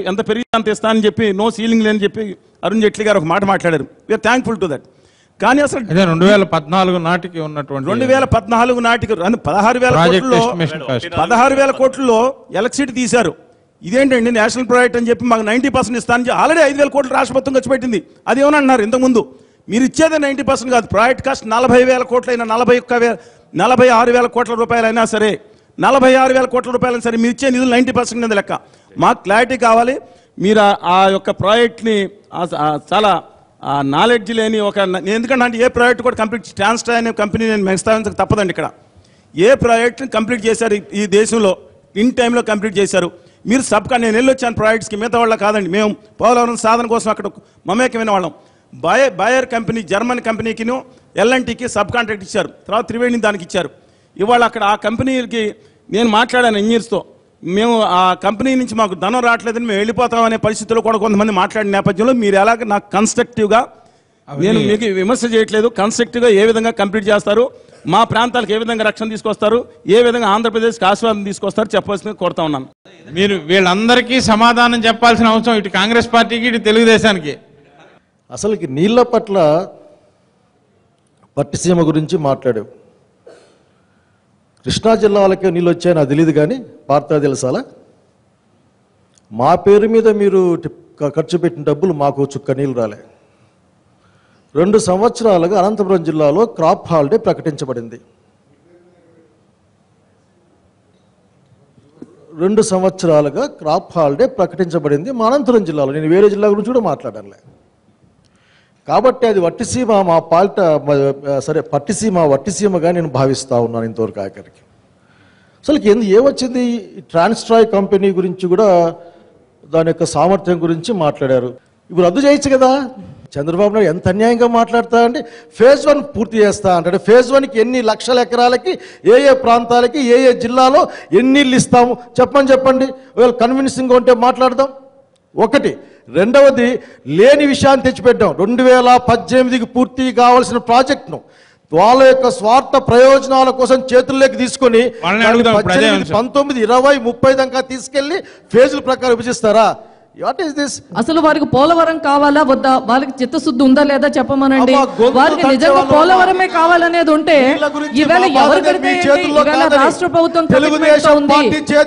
ఎంత పెరిగి అంత ఇస్తానని చెప్పి నో సీలింగ్ లేని చెప్పి అరుణ్ జైట్లీ గారు ఒక మాట మాట్లాడారు. We are thankful to that. కానీ అసలు 2014 నాటికి ఉన్నటువంటి 2014 నాటికి 16,000 కోట్లలో ఎలక్ట్రిసిటీ తీశారు. ఇదేంటండి నేషనల్ ప్రాజెక్ట్ అని చెప్పి మాకు 90% ఇస్తానని ఆల్రెడీ 5,000 కోట్లు రాష్ట్ర ప్రభుత్వం ఖర్చు పెట్టింది. అది ఏమని అన్నారు ఇంతకుముందు? మీరు ఇచ్చేదే 90% కాదు, ప్రాజెక్ట్ కాస్ట్ 40,000 కోట్లైనా 46,000 కోట్ల రూపాయలైనా సరే 46,000 కోట్ల రూపాయలైనా సరే మీరు ఇచ్చే నిధులు 90% అనేది లెక్క. మాకు క్లారిటీ కావాలి. మీరు ఆ యొక్క ప్రాజెక్ట్ని చాలా నాలెడ్జ్ లేని ఎందుకంటే ఏ ప్రాజెక్ట్ కూడా కంప్లీట్ ట్రాన్స్ట్రా అనే కంపెనీ నేను మెస్తావించక తప్పదండి. ఇక్కడ ఏ ప్రాజెక్ట్ని కంప్లీట్ చేశారు ఈ దేశంలో ఇన్ టైంలో కంప్లీట్ చేశారు. మీరు నేను వెళ్ళొచ్చాను ప్రాజెక్ట్స్కి, మిగతా వాళ్ళ కాదండి. మేము పోలవరం సాధన కోసం అక్కడ మమేకమైన వాళ్ళం. బాయర్ కంపెనీ జర్మన్ కంపెనీకిను ఎల్ఎన్టీకి సబ్ కాంట్రాక్ట్ ఇచ్చారు, తర్వాత త్రివేణిని దానికి ఇచ్చారు. ఇవాళ అక్కడ ఆ కంపెనీకి నేను మాట్లాడాను ఇంజనీర్స్తో, మేము ఆ కంపెనీ నుంచి మాకు ధనం రావట్లేదని మేము వెళ్ళిపోతామనే పరిస్థితుల్లో కూడా కొంతమంది మాట్లాడిన నేపథ్యంలో మీరు ఎలాగ నాకు కన్స్ట్రక్టివ్గా, నేను మీకు విమర్శ చేయట్లేదు, కన్స్ట్రక్టివ్గా ఏ విధంగా కంప్లీట్ చేస్తారు, మా ప్రాంతాలకు ఏ విధంగా రక్షణ తీసుకొస్తారు, ఏ విధంగా ఆంధ్రప్రదేశ్కి ఆశీర్వాదం తీసుకొస్తారు చెప్పాల్సింది కోరుతా ఉన్నాను. మీరు వీళ్ళందరికీ సమాధానం చెప్పాల్సిన అవసరం ఇటు కాంగ్రెస్ పార్టీకి ఇటు తెలుగుదేశానికి. అసలుకి నీళ్ల పట్ల పట్టిసీమ గురించి మాట్లాడావు. కృష్ణా జిల్లా వాళ్ళకే నీళ్ళు వచ్చాయని నాకు తెలియదు, కానీ పార్తా తెలుసాలా? మా పేరు మీద మీరు ఖర్చు పెట్టిన డబ్బులు మాకు చుక్క నీళ్ళు రాలే. 2 సంవత్సరాలుగా అనంతపురం జిల్లాలో క్రాప్ హాలిడే ప్రకటించబడింది. 2 సంవత్సరాలుగా క్రాప్ హాలిడే ప్రకటించబడింది మా అనంతపురం జిల్లాలో. నేను వేరే జిల్లా గురించి కూడా మాట్లాడానులే. కాబట్టి అది వట్టిసీమ మా సరే వట్టిసీమగా నేను భావిస్తూ ఉన్నాను ఇంతవరకు ఆఖరికి. అసలు ఏమొచ్చింది? ట్రాన్స్ట్రాయ్ కంపెనీ గురించి కూడా దాని యొక్క సామర్థ్యం గురించి మాట్లాడారు. ఇప్పుడు రద్దు చేయొచ్చు కదా. చంద్రబాబు నాయుడు ఎంత అన్యాయంగా మాట్లాడతా అంటే ఫేజ్ 1 పూర్తి చేస్తా అంటాడు. ఫేజ్ 1కి ఎన్ని లక్షల ఎకరాలకి ఏ ప్రాంతాలకి ఏ జిల్లాలో ఎన్ని నీళ్ళు ఇస్తాము చెప్పండి. ఒకవేళ కన్విన్సింగ్గా ఉంటే మాట్లాడదాం. ఒకటి. రెండవది, లేని విషయాన్ని తెచ్చిపెట్టాం. 2018కి పూర్తి కావాల్సిన ప్రాజెక్టును వాళ్ళ యొక్క స్వార్థ ప్రయోజనాల కోసం చేతుల్లోకి తీసుకొని 19, 20, 30 దాకా తీసుకెళ్లి ఫేజుల ప్రకారం విభజిస్తారా? What is this? అసలు వారికి పోలవరం కావాలా వద్దా, వాళ్ళకి చిత్తశుద్ధి ఉందా లేదా చెప్పమనండి. వారికి నిజంగా పోలవరమే కావాలనేది ఉంటే ఈవేళ ఎవరు కడితే ఈవేళ రాష్ట్ర ప్రభుత్వం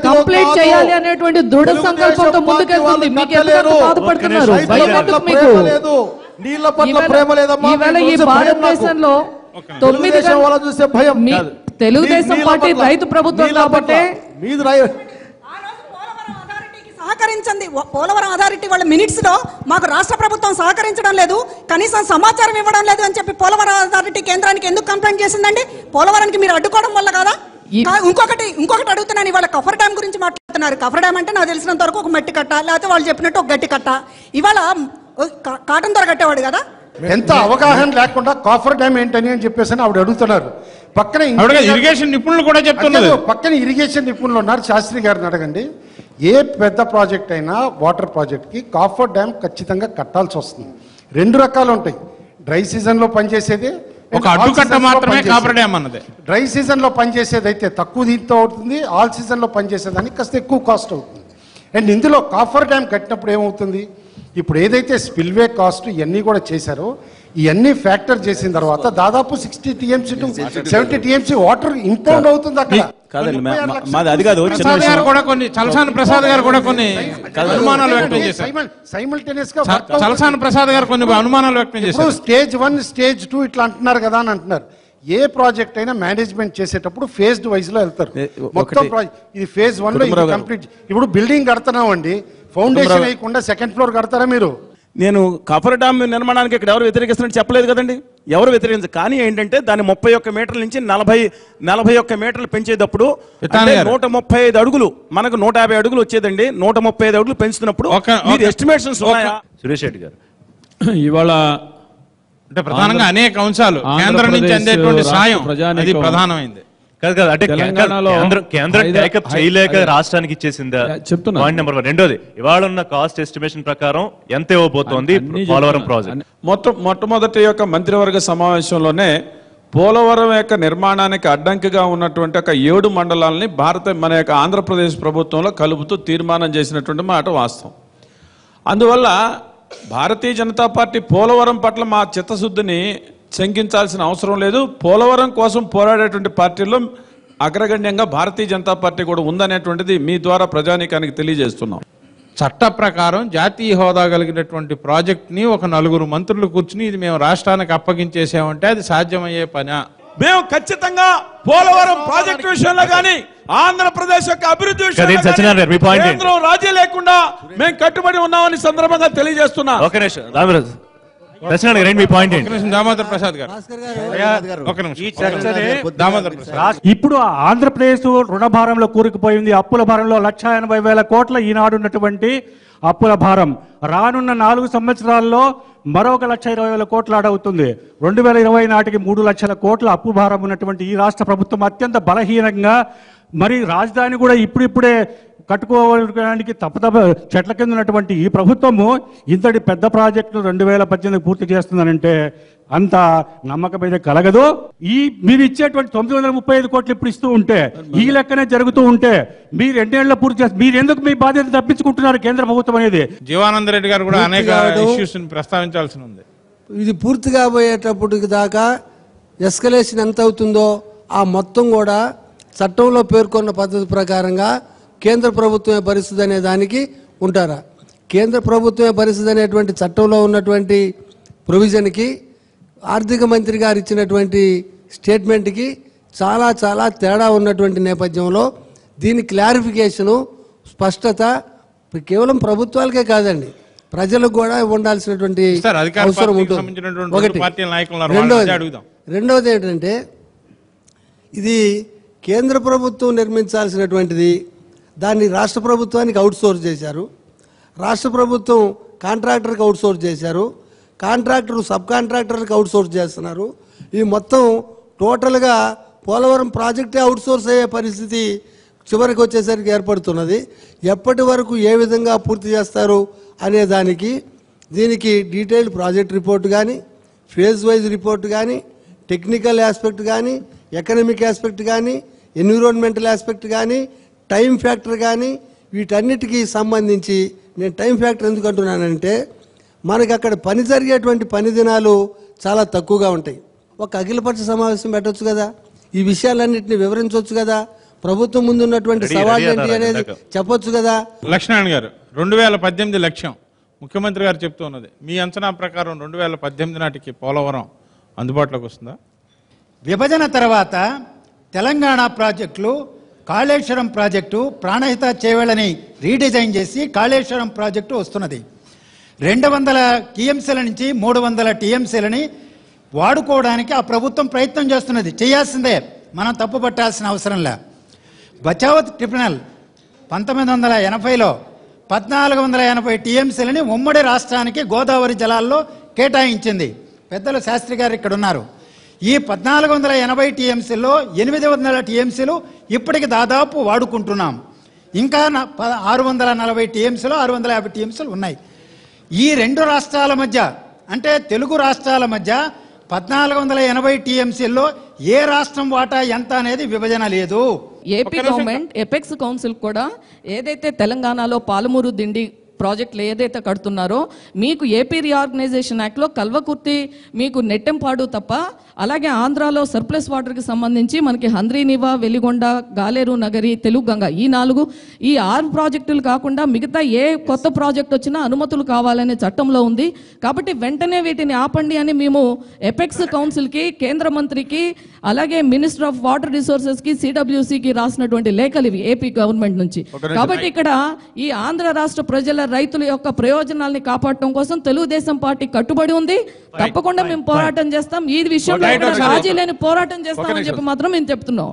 కంప్లీట్ చేయాలి అనేటువంటి దృఢ సంకల్పంతో ముందుకెళ్తుంది. మీకు ఎందుకు బాధపడుతున్నారు? నీళ్ల పట్ల ప్రేమ లేదమ్మా. ఈవేళ ఈ భారతదేశంలో 9 చూస్తే భయం. తెలుగుదేశం పార్టీ రైతు ప్రభుత్వం కాబట్టి సహకరించండి. పోలవరం అథారిటీ వాళ్ళ మినిట్స్ లో మాకు రాష్ట్ర ప్రభుత్వం సహకరించడం లేదు, కనీసం సమాచారం ఇవ్వడం లేదు అని చెప్పి పోలవరం అథారిటీ కేంద్రానికి ఎందుకు కంప్లైంట్ చేసిందండి? పోలవరానికి మీరు అడ్డుకోవడం వల్ల కదా. ఇంకొకటి అడుగుతున్నాను. ఇవాళ కఫర్ డ్యామ్ గురించి మాట్లాడుతున్నారు. కఫర్ డ్యామ్ అంటే నాకు తెలిసినంత వరకు ఒక మట్టి కట్ట, లేకపోతే వాళ్ళు చెప్పినట్టు ఒక గట్టి కట్ట. ఇవాళ కాటన్ ధర కట్టేవాడు కదా. ఎంత అవగాహన లేకుండా కాఫర్ డ్యామ్ ఏంటని అని చెప్పేసి ఆవిడ అడుగుతున్నారు. పక్కన ఇరిగేషన్ నిపుణులు కూడా చెప్తున్నారు. పక్కన ఇరిగేషన్ నిపుణులు ఉన్నారు, శాస్త్రి గారిని అడగండి. ఏ పెద్ద ప్రాజెక్ట్ అయినా వాటర్ ప్రాజెక్ట్కి కాఫర్ డ్యామ్ ఖచ్చితంగా కట్టాల్సి వస్తుంది. 2 రకాలు ఉంటాయి, డ్రై సీజన్లో పనిచేసేది, ఒక అడ్డుకట్ట మాత్రమే కాపర్ డ్యామ్ అన్నది. డ్రై సీజన్లో పనిచేసేది అయితే తక్కువ దీంతో అవుతుంది, ఆల్ సీజన్లో పనిచేసేదానికి కాస్త ఎక్కువ కాస్ట్ అవుతుంది. అండ్ ఇందులో కాఫర్ డ్యామ్ కట్టినప్పుడు ఏమవుతుంది, ఇప్పుడు ఏదైతే స్పిల్వే కాస్ట్ ఇవన్నీ కూడా చేశారో ఇవన్నీ ఫ్యాక్టర్ చేసిన తర్వాత దాదాపు 60 TMC to 70 TMC water impound అవుతుంది అక్కడ. కాదండి, మాది అది కాదు. చలసాని ప్రసాద్ గారు కూడా కొన్ని అనుమానాలు వ్యక్తం చేశారు. సైమల్టేనియస్ గా చలసాని ప్రసాద్ గారు కొన్ని అనుమానాలు వ్యక్తం చేశారు. స్టేజ్ 1 స్టేజ్ 2 ఇట్లా అంటున్నారు కదా అని అంటున్నారు. ఏ ప్రాజెక్ట్ అయినా మేనేజ్మెంట్ చేసేటప్పుడు ఫేజ్డ్ వైజ్ లో వెళ్తారు. మొత్తం ఇది ఫేజ్ 1 లో ఇది కంప్లీట్. ఇప్పుడు బిల్డింగ్ కడుతున్నాం అండి, ఫౌండేషన్ వేయకుండా సెకండ్ ఫ్లోర్ కడతారా మీరు? నేను కాఫర్ డ్యామ్ నిర్మాణానికి ఇక్కడ ఎవరు వ్యతిరేకిస్తున్నట్టు చెప్పలేదు కదండి, ఎవరు వ్యతిరేకించరు. కానీ ఏంటంటే దాన్ని 31 మీటర్ల నుంచి 41 మీటర్లు పెంచేటప్పుడు 135 అడుగులు, మనకు 150 అడుగులు వచ్చేదండి. 135 అడుగులు పెంచుతున్నప్పుడు ఎస్టిమేషన్స్ ఉన్నాయా? సురేష్ రెడ్డి గారు, ఇవాళ అంటే ప్రధానంగా అనేక అంశాలు కేంద్రం నుంచి అందేటువంటి సాయం అది ప్రధానమైంది. అంటే కేంద్రం టేకప్ చేయలేక రాష్ట్రానికి ఇచ్చేసిందా చెప్తున్నా. Point number 1. రెండోది, ఇవాళ ఉన్న కాస్ట్ ఎస్టిమేషన్ ప్రకారం ఎంత ఇవ్వబోతోంది పోలవరం ప్రాజెక్ట్? మొట్టమొదటి యొక్క మంత్రివర్గ సమావేశంలోనే పోలవరం యొక్క నిర్మాణానికి అడ్డంకిగా ఉన్నటువంటి ఒక 7 మండలాలని మన యొక్క ఆంధ్రప్రదేశ్ ప్రభుత్వంలో కలుపుతూ తీర్మానం చేసినటువంటి మాట వాస్తవం. అందువల్ల భారతీయ జనతా పార్టీ పోలవరం పట్ల మా చిత్తశుద్ధిని శంకించాల్సిన అవసరం లేదు. పోలవరం కోసం పోరాడేటువంటి పార్టీల్లో అగ్రగణ్యంగా భారతీయ జనతా పార్టీ కూడా ఉందనేటువంటిది మీ ద్వారా ప్రజానీకానికి తెలియజేస్తున్నాం. చట్ట ప్రకారం జాతీయ హోదా కలిగినటువంటి ప్రాజెక్ట్ని ఒక 4 మంత్రులు కూర్చుని ఇది మేము రాష్ట్రానికి అప్పగించేసామంటే అది సాధ్యమయ్యే పని? మేము ఖచ్చితంగా పోలవరం ప్రాజెక్టు విషయంలో కానీ ఆంధ్రప్రదేశ్ యొక్క అభివృద్ధి విషయంలో రాజీ లేకుండా మేము కట్టుబడి ఉన్నామని సందర్భంగా తెలియజేస్తున్నా. దామోదర్ ప్రసాద్ గారు, ఇప్పుడు ఆంధ్రప్రదేశ్ రుణభారంలో కూరుకుపోయింది, అప్పుల భారంలో 1,80,000 కోట్ల ఈనాడు ఉన్నటువంటి అప్పుల భారం రానున్న 4 సంవత్సరాల్లో మరొక 1,20,000 కోట్ల అవుతుంది. 2020 నాటికి 3 లక్షల కోట్ల అప్పు భారం ఉన్నటువంటి ఈ రాష్ట్ర ప్రభుత్వం అత్యంత బలహీనంగా, మరి రాజధాని కూడా ఇప్పుడిప్పుడే కట్టుకోవడానికి తప్ప చెట్ల కింద ఉన్నటువంటి ఈ ప్రభుత్వము ఇంతటి పెద్ద ప్రాజెక్టును 2018 పూర్తి చేస్తుందనంటే అంత నమ్మకం అయితే కలగదు. మీరు ఇచ్చేటువంటి 935 కోట్లు ఇప్పుడు ఇస్తూ ఉంటే, ఈ లెక్కనే జరుగుతూ ఉంటే మీరు 2 ఏళ్ల పూర్తి చేస్తారు. మీరు ఎందుకు మీ బాధ్యత తప్పించుకుంటున్నారు కేంద్ర ప్రభుత్వం అనేది? జీవానంద రెడ్డి గారు కూడా అనేక ఇష్యూస్ ప్రస్తావించాల్సి ఉంది. ఇది పూర్తిగా పోయేటప్పటికి దాకా ఎస్కలేషన్ ఎంత అవుతుందో ఆ మొత్తం కూడా చట్టంలో పేర్కొన్న పద్ధతి ప్రకారంగా కేంద్ర ప్రభుత్వమే పరిస్థితి అనే దానికి ఉంటారా? కేంద్ర ప్రభుత్వమే పరిస్థితి అనేటువంటి చట్టంలో ఉన్నటువంటి ప్రొవిజన్కి ఆర్థిక మంత్రి గారు ఇచ్చినటువంటి స్టేట్మెంట్కి చాలా చాలా తేడా ఉన్నటువంటి నేపథ్యంలో దీని క్లారిఫికేషను, స్పష్టత కేవలం ప్రభుత్వాలకే కాదండి, ప్రజలకు కూడా ఉండాల్సినటువంటి అవసరం ఉంటుంది. ఒకటి. రెండవది ఏంటంటే ఇది కేంద్ర ప్రభుత్వం నిర్మించాల్సినటువంటిది, దాన్ని రాష్ట్ర ప్రభుత్వానికి అవుట్సోర్స్ చేశారు. రాష్ట్ర ప్రభుత్వం కాంట్రాక్టర్కి అవుట్సోర్స్ చేశారు, కాంట్రాక్టర్ సబ్ కాంట్రాక్టర్కి అవుట్సోర్స్ చేస్తున్నారు. ఈ మొత్తం టోటల్గా పోలవరం ప్రాజెక్టే అవుట్సోర్స్ అయ్యే పరిస్థితి చివరికి వచ్చేసరికి ఏర్పడుతున్నది. ఎప్పటి వరకు ఏ విధంగా పూర్తి చేస్తారు అనే దానికి దీనికి డీటెయిల్డ్ ప్రాజెక్ట్ రిపోర్ట్ కానీ, ఫేజ్ వైజ్ రిపోర్ట్ కానీ, టెక్నికల్ ఆస్పెక్ట్ కానీ, ఎకనామిక్ ఆస్పెక్ట్ కానీ, ఎన్విరాన్మెంటల్ ఆస్పెక్ట్ కానీ, టైం ఫ్యాక్టర్ కానీ, వీటన్నిటికీ సంబంధించి నేను టైం ఫ్యాక్టర్ ఎందుకు అంటున్నానంటే మనకి అక్కడ పని జరిగేటువంటి పని దినాలు చాలా తక్కువగా ఉంటాయి. ఒక అఖిలపక్ష సమావేశం పెట్టవచ్చు కదా, ఈ విషయాలన్నింటినీ వివరించవచ్చు కదా, ప్రభుత్వం ముందు ఉన్నటువంటి సవాళ్ళు ఏంటి అనేది చెప్పొచ్చు కదా. లక్ష్మణ్ గారు, 2018 లక్ష్యం ముఖ్యమంత్రి గారు చెప్తూ ఉన్నది, మీ అంచనా ప్రకారం 2018 నాటికి పోలవరం అందుబాటులోకి వస్తుందా? విభజన తర్వాత తెలంగాణ ప్రాజెక్టులు, కాళేశ్వరం ప్రాజెక్టు, ప్రాణహిత చేవెళ్ళని రీడిజైన్ చేసి కాళేశ్వరం ప్రాజెక్టు వస్తున్నది. 200 టీఎంసీల నుంచి 300 టీఎంసీలని వాడుకోవడానికి ఆ ప్రభుత్వం ప్రయత్నం చేస్తున్నది. చేయాల్సిందే, మనం తప్పు పట్టాల్సిన అవసరంలే. బచావత్ ట్రిబ్యునల్ 1980లో 1480 టీఎంసీలని ఉమ్మడి రాష్ట్రానికి గోదావరి జలాల్లో కేటాయించింది. పెద్దలు శాస్త్రి గారు ఇక్కడ ఉన్నారు. ఈ 1480 టీఎంసీల్లో 800 టీఎంసీలు ఇప్పటికి దాదాపు వాడుకుంటున్నాం. ఇంకా 640 టీఎంసీలు 650 టీఎంసీలు ఉన్నాయి. ఈ రెండు రాష్ట్రాల మధ్య అంటే తెలుగు రాష్ట్రాల మధ్య 1480 టీఎంసీల్లో ఏ రాష్ట్రం వాటా ఎంత అనేది విభజన లేదు. ఏపీ గవర్నమెంట్ ఎపెక్స్ కౌన్సిల్ కూడా ఏదైతే తెలంగాణలో పాలమూరు దిండి ప్రాజెక్టులు ఏదైతే కడుతున్నారో మీకు ఏపీ రీఆర్గనైజేషన్ యాక్ట్లో కల్వకుర్తి మీకు నెట్టెంపాడు తప్ప, అలాగే ఆంధ్రాలో సర్ప్లస్ వాటర్కి సంబంధించి మనకి హంద్రీనివా, వెలిగొండ, గాలేరు నగరి, తెలుగు గంగ ఈ 6 ప్రాజెక్టులు కాకుండా మిగతా ఏ కొత్త ప్రాజెక్ట్ వచ్చినా అనుమతులు కావాలనే చట్టంలో ఉంది. కాబట్టి వెంటనే వీటిని ఆపండి అని మేము ఎపెక్స్ కౌన్సిల్కి, కేంద్ర మంత్రికి, అలాగే మినిస్టర్ ఆఫ్ వాటర్ రిసోర్సెస్కి, సిడబ్ల్యూసికి రాసినటువంటి లేఖలు ఇవి ఏపీ గవర్నమెంట్ నుంచి. కాబట్టి ఇక్కడ ఈ ఆంధ్ర రాష్ట్ర ప్రజల, రైతుల యొక్క ప్రయోజనాల్ని కాపాడటం కోసం తెలుగుదేశం పార్టీ కట్టుబడి ఉంది. తప్పకుండా మేము పోరాటం చేస్తాం. ఈ విషయంలో రాజీ లేని పోరాటం చేస్తామని చెప్పి మాత్రం మేము చెప్తున్నాం.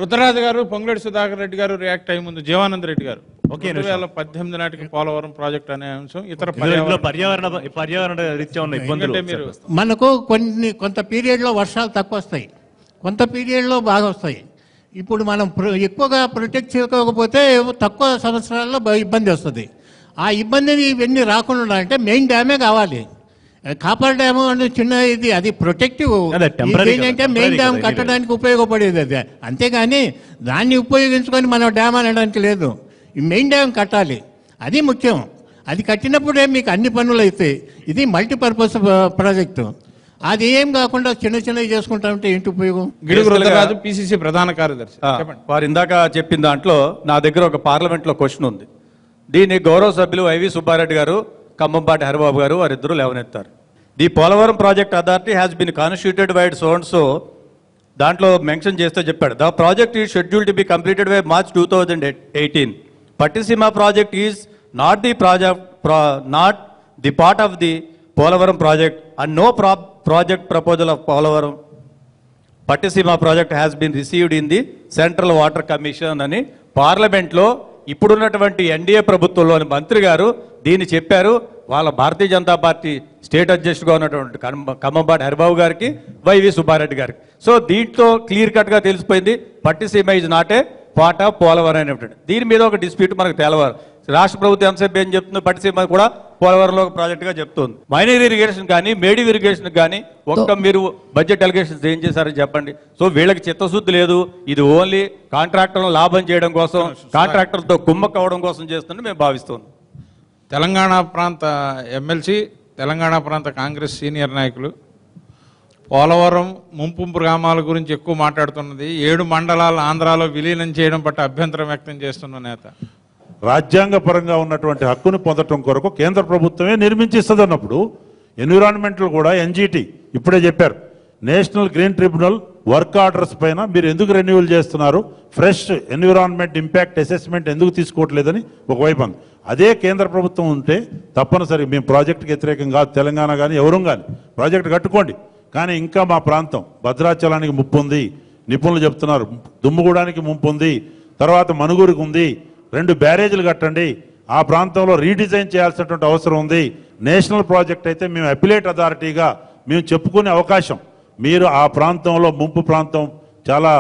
రుద్రరాజు గారు, పొంగులేటి సుధాకర్ రెడ్డి గారు రియాక్ట్ అయ్యే ముందు జీవానంద రెడ్డి గారు 2018 నాటికి పోలవరం ప్రాజెక్ట్ అనే అంశం ఇతర పర్యావరణ రీత్యా ఉన్న ఇబ్బందులు మనకు కొంత పీరియడ్లో వర్షాలు తక్కువ వస్తాయి, కొంత పీరియడ్లో బాగా వస్తాయి. ఇప్పుడు మనం ఎక్కువగా ప్రొటెక్ట్ చేయకపోతే తక్కువ సంవత్సరాల్లో ఇబ్బంది వస్తుంది. ఆ ఇబ్బందిని ఇవన్నీ రాకుండా అంటే మెయిన్ డ్యామే కావాలి. కాపర్ డ్యాము అంటే చిన్న ఇది, అది ప్రొటెక్టివ్ ఏంటంటే మెయిన్ డ్యామ్ కట్టడానికి ఉపయోగపడేది అది, అంతేగాని దాన్ని ఉపయోగించుకొని మనం డ్యామ్ అనడానికి లేదు. ఈ మెయిన్ డ్యామ్ కట్టాలి, అది ముఖ్యం. అది కట్టినప్పుడే మీకు అన్ని పనులు అవుతాయి. ఇది మల్టీపర్పస్ ప్రాజెక్టు. అది ఏం కాకుండా చిన్నవి చేసుకుంటా ఉంటే ఏంటి ఉపయోగం? పిసిసి ప్రధాన కార్యదర్శి వారు ఇందాక చెప్పిన దాంట్లో నా దగ్గర ఒక పార్లమెంట్లో క్వశ్చన్ ఉంది. దీన్ని గౌరవ సభ్యులు వైవి సుబ్బారెడ్డి గారు, ఖమ్మంపాటి హరిబాబు గారు వారిద్దరూ లేవనెత్తారు. The Polavaram Project Authority has been constituted by so and so దాంట్లో మెన్షన్ చేస్తే చెప్పాడు, the project is schedule to be completed by March 2018. Pattiseema project is not the part of the Polavaram project and no project proposal of Polavaram Pattiseema project has been received in the Central Water Commission అని పార్లమెంట్లో ఇప్పుడున్నటువంటి NDA ప్రభుత్వంలోని మంత్రి గారు దీన్ని చెప్పారు. వాళ్ళ Bharatiya Janata party state అధ్యక్షుడుగా ఉన్నటువంటి ఖమ్మంపాటి హరిబాబు గారికి, వైవి సుబ్బారెడ్డి గారికి. సో దీంట్లో క్లియర్ కట్గా తెలిసిపోయింది Pattiseema is not a part of Polavaram అనేటువంటి. దీని మీద ఒక డిస్ప్యూట్ మనకు తెలవాలి. రాష్ట్ర ప్రభుత్వం ఎంతసేపు ఏం చెప్తుంది, పట్టిసీమ కూడా పోలవరంలో ఒక ప్రాజెక్టుగా చెప్తుంది. మైనర్ ఇరిగేషన్ కానీ మేడివ్ ఇరిగేషన్ కానీ ఒక్క మీరు బడ్జెట్ అలిగేషన్స్ ఏం చేశారని చెప్పండి. సో వీళ్ళకి చిత్తశుద్ధి లేదు, ఇది ఓన్లీ కాంట్రాక్టర్లను లాభం చేయడం కోసం, కాంట్రాక్టర్లతో కుమ్మక్కవడం కోసం చేస్తుందని మేము భావిస్తున్నాం. తెలంగాణ ప్రాంత ఎమ్మెల్సీ, తెలంగాణ ప్రాంత కాంగ్రెస్ సీనియర్ నాయకులు పోలవరం ముంపు గ్రామాల గురించి ఎక్కువ మాట్లాడుతున్నది, 7 మండలాలు ఆంధ్రాలో విలీనం చేయడం పట్ల అభ్యంతరం వ్యక్తం చేస్తున్న నేత. రాజ్యాంగపరంగా ఉన్నటువంటి హక్కును పొందటం కొరకు కేంద్ర ప్రభుత్వమే నిర్మించిస్తుంది అన్నప్పుడు ఎన్విరాన్మెంటల్ కూడా ఎన్జీటీ ఇప్పుడే చెప్పారు, national green tribunal work orders పైన మీరు ఎందుకు రెన్యూవల్ చేస్తున్నారు, ఫ్రెష్ ఎన్విరాన్మెంట్ ఇంపాక్ట్ అసెస్మెంట్ ఎందుకు తీసుకోవట్లేదని ఒకవైపు అంది. అదే కేంద్ర ప్రభుత్వం ఉంటే తప్పనిసరి మేము ప్రాజెక్టుకి వ్యతిరేకం కాదు, తెలంగాణ కానీ ఎవరు కానీ ప్రాజెక్టు కట్టుకోండి, కానీ ఇంకా మా ప్రాంతం భద్రాచలానికి ముప్పు ఉంది, నిపుణులు చెప్తున్నారు, దుమ్ముగూడానికి ముప్పు ఉంది, తర్వాత మనుగూరుకు ఉంది, 2 బ్యారేజీలు కట్టండి, ఆ ప్రాంతంలో రీడిజైన్ చేయాల్సినటువంటి అవసరం ఉంది. నేషనల్ ప్రాజెక్ట్ అయితే మేము అపిలేట్ అథారిటీగా మేము చెప్పుకునే అవకాశం, మీరు ఆ ప్రాంతంలో ముంపు ప్రాంతం చాలా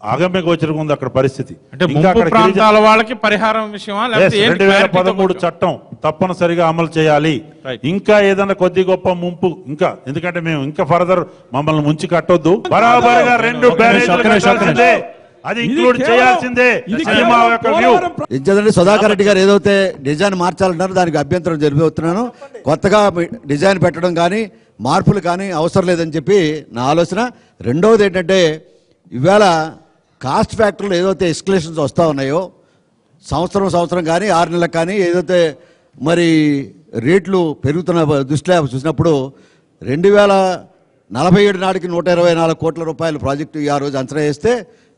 అగమ్య గోచరంగా ఉంది అక్కడ పరిస్థితి. అంటే ముంపు ప్రాంతాల వాళ్ళకి పరిహారం విషయమా, 2013 చట్టం తప్పనిసరిగా అమలు చేయాలి. ఇంకా ఏదైనా కొద్ది గొప్ప ముంపు ఇంకా, ఎందుకంటే మేము ఇంకా ఫర్దర్ మమ్మల్ని ముంచి కట్టొద్దు, బరాబర్గా 2 బ్యారేజీలు అది ఇంక్లూడ్ చేయాల్సిందే. సుధాకర్ రెడ్డి గారు ఏదైతే డిజైన్ మార్చాలంటారో దానికి అభ్యంతరం జరిపిస్తున్నాను. కొత్తగా డిజైన్ పెట్టడం కానీ మార్పులు కానీ అవసరం లేదని చెప్పి నా ఆలోచన. రెండవది ఏంటంటే ఇవాళ కాస్ట్ ఫ్యాక్టర్లు ఏదైతే ఎస్కలేషన్స్ వస్తూ ఉన్నాయో సంవత్సరం కానీ 6 నెలలకు కానీ ఏదైతే మరి రేట్లు పెరుగుతున్న దృష్ట్యా చూసినప్పుడు 2047 నాటికి 124 కోట్ల రూపాయల ప్రాజెక్టు ఆ రోజు అంచనా వేస్తే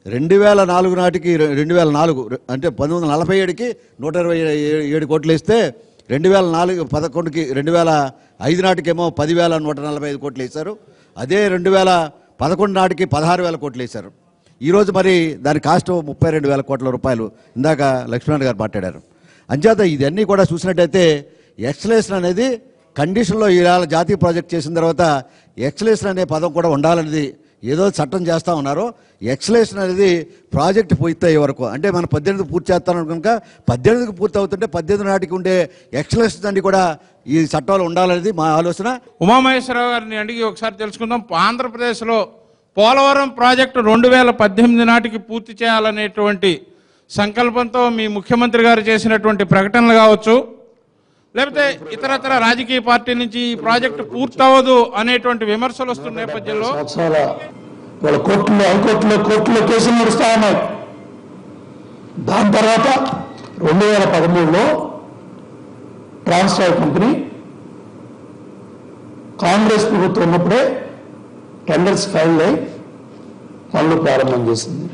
2004 నాటికి 2004 అంటే 1947కి 127 కోట్లు వేస్తే 2011కి 2005 నాటికేమో 10,145 కోట్లు వేశారు. అదే 2011 నాటికి 16,000 కోట్లు వేశారు. ఈరోజు మరి దాని కాస్ట్ 32,000 కోట్ల రూపాయలు ఇందాక లక్ష్మణ్ గారు మాట్లాడారు. అంచేత ఇదన్నీ కూడా చూసినట్టయితే ఎక్సలేషన్ అనేది కండిషన్లో ఇవాళ జాతీయ ప్రాజెక్ట్ చేసిన తర్వాత ఎక్సలేషన్ అనే పదం కూడా ఉండాలనేది ఏదో చట్టం చేస్తూ ఉన్నారో ఎక్సలేషన్ అనేది ప్రాజెక్ట్ పూర్తయ్యే వరకు, అంటే మనం 18 పూర్తి చేస్తాను కనుక 18కి పూర్తి అవుతుంటే 18 నాటికి ఉండే ఎక్సలేషన్ అన్ని కూడా ఈ చట్టాలు ఉండాలనేది మా ఆలోచన. ఉమామహేశ్వరరావు గారిని అడిగి ఒకసారి తెలుసుకుందాం. ఆంధ్రప్రదేశ్లో పోలవరం ప్రాజెక్టు 2018 నాటికి పూర్తి చేయాలనేటువంటి సంకల్పంతో మీ ముఖ్యమంత్రి గారు చేసినటువంటి ప్రకటనలు కావచ్చు, లేకపోతే ఇతరతర రాజకీయ పార్టీ నుంచి ఈ ప్రాజెక్టు పూర్తవదు అనేటువంటి విమర్శలు వస్తున్న నేపథ్యంలో వాళ్ళ కోర్టులో కేసులు నడుస్తా ఉన్నాయి. దాని తర్వాత 2013లో ట్రాన్స్ఫార్ కంపెనీ కాంగ్రెస్ ప్రభుత్వం ఉన్నప్పుడే టెండర్స్ ఫైల్ అయి పనులు ప్రారంభం చేసింది.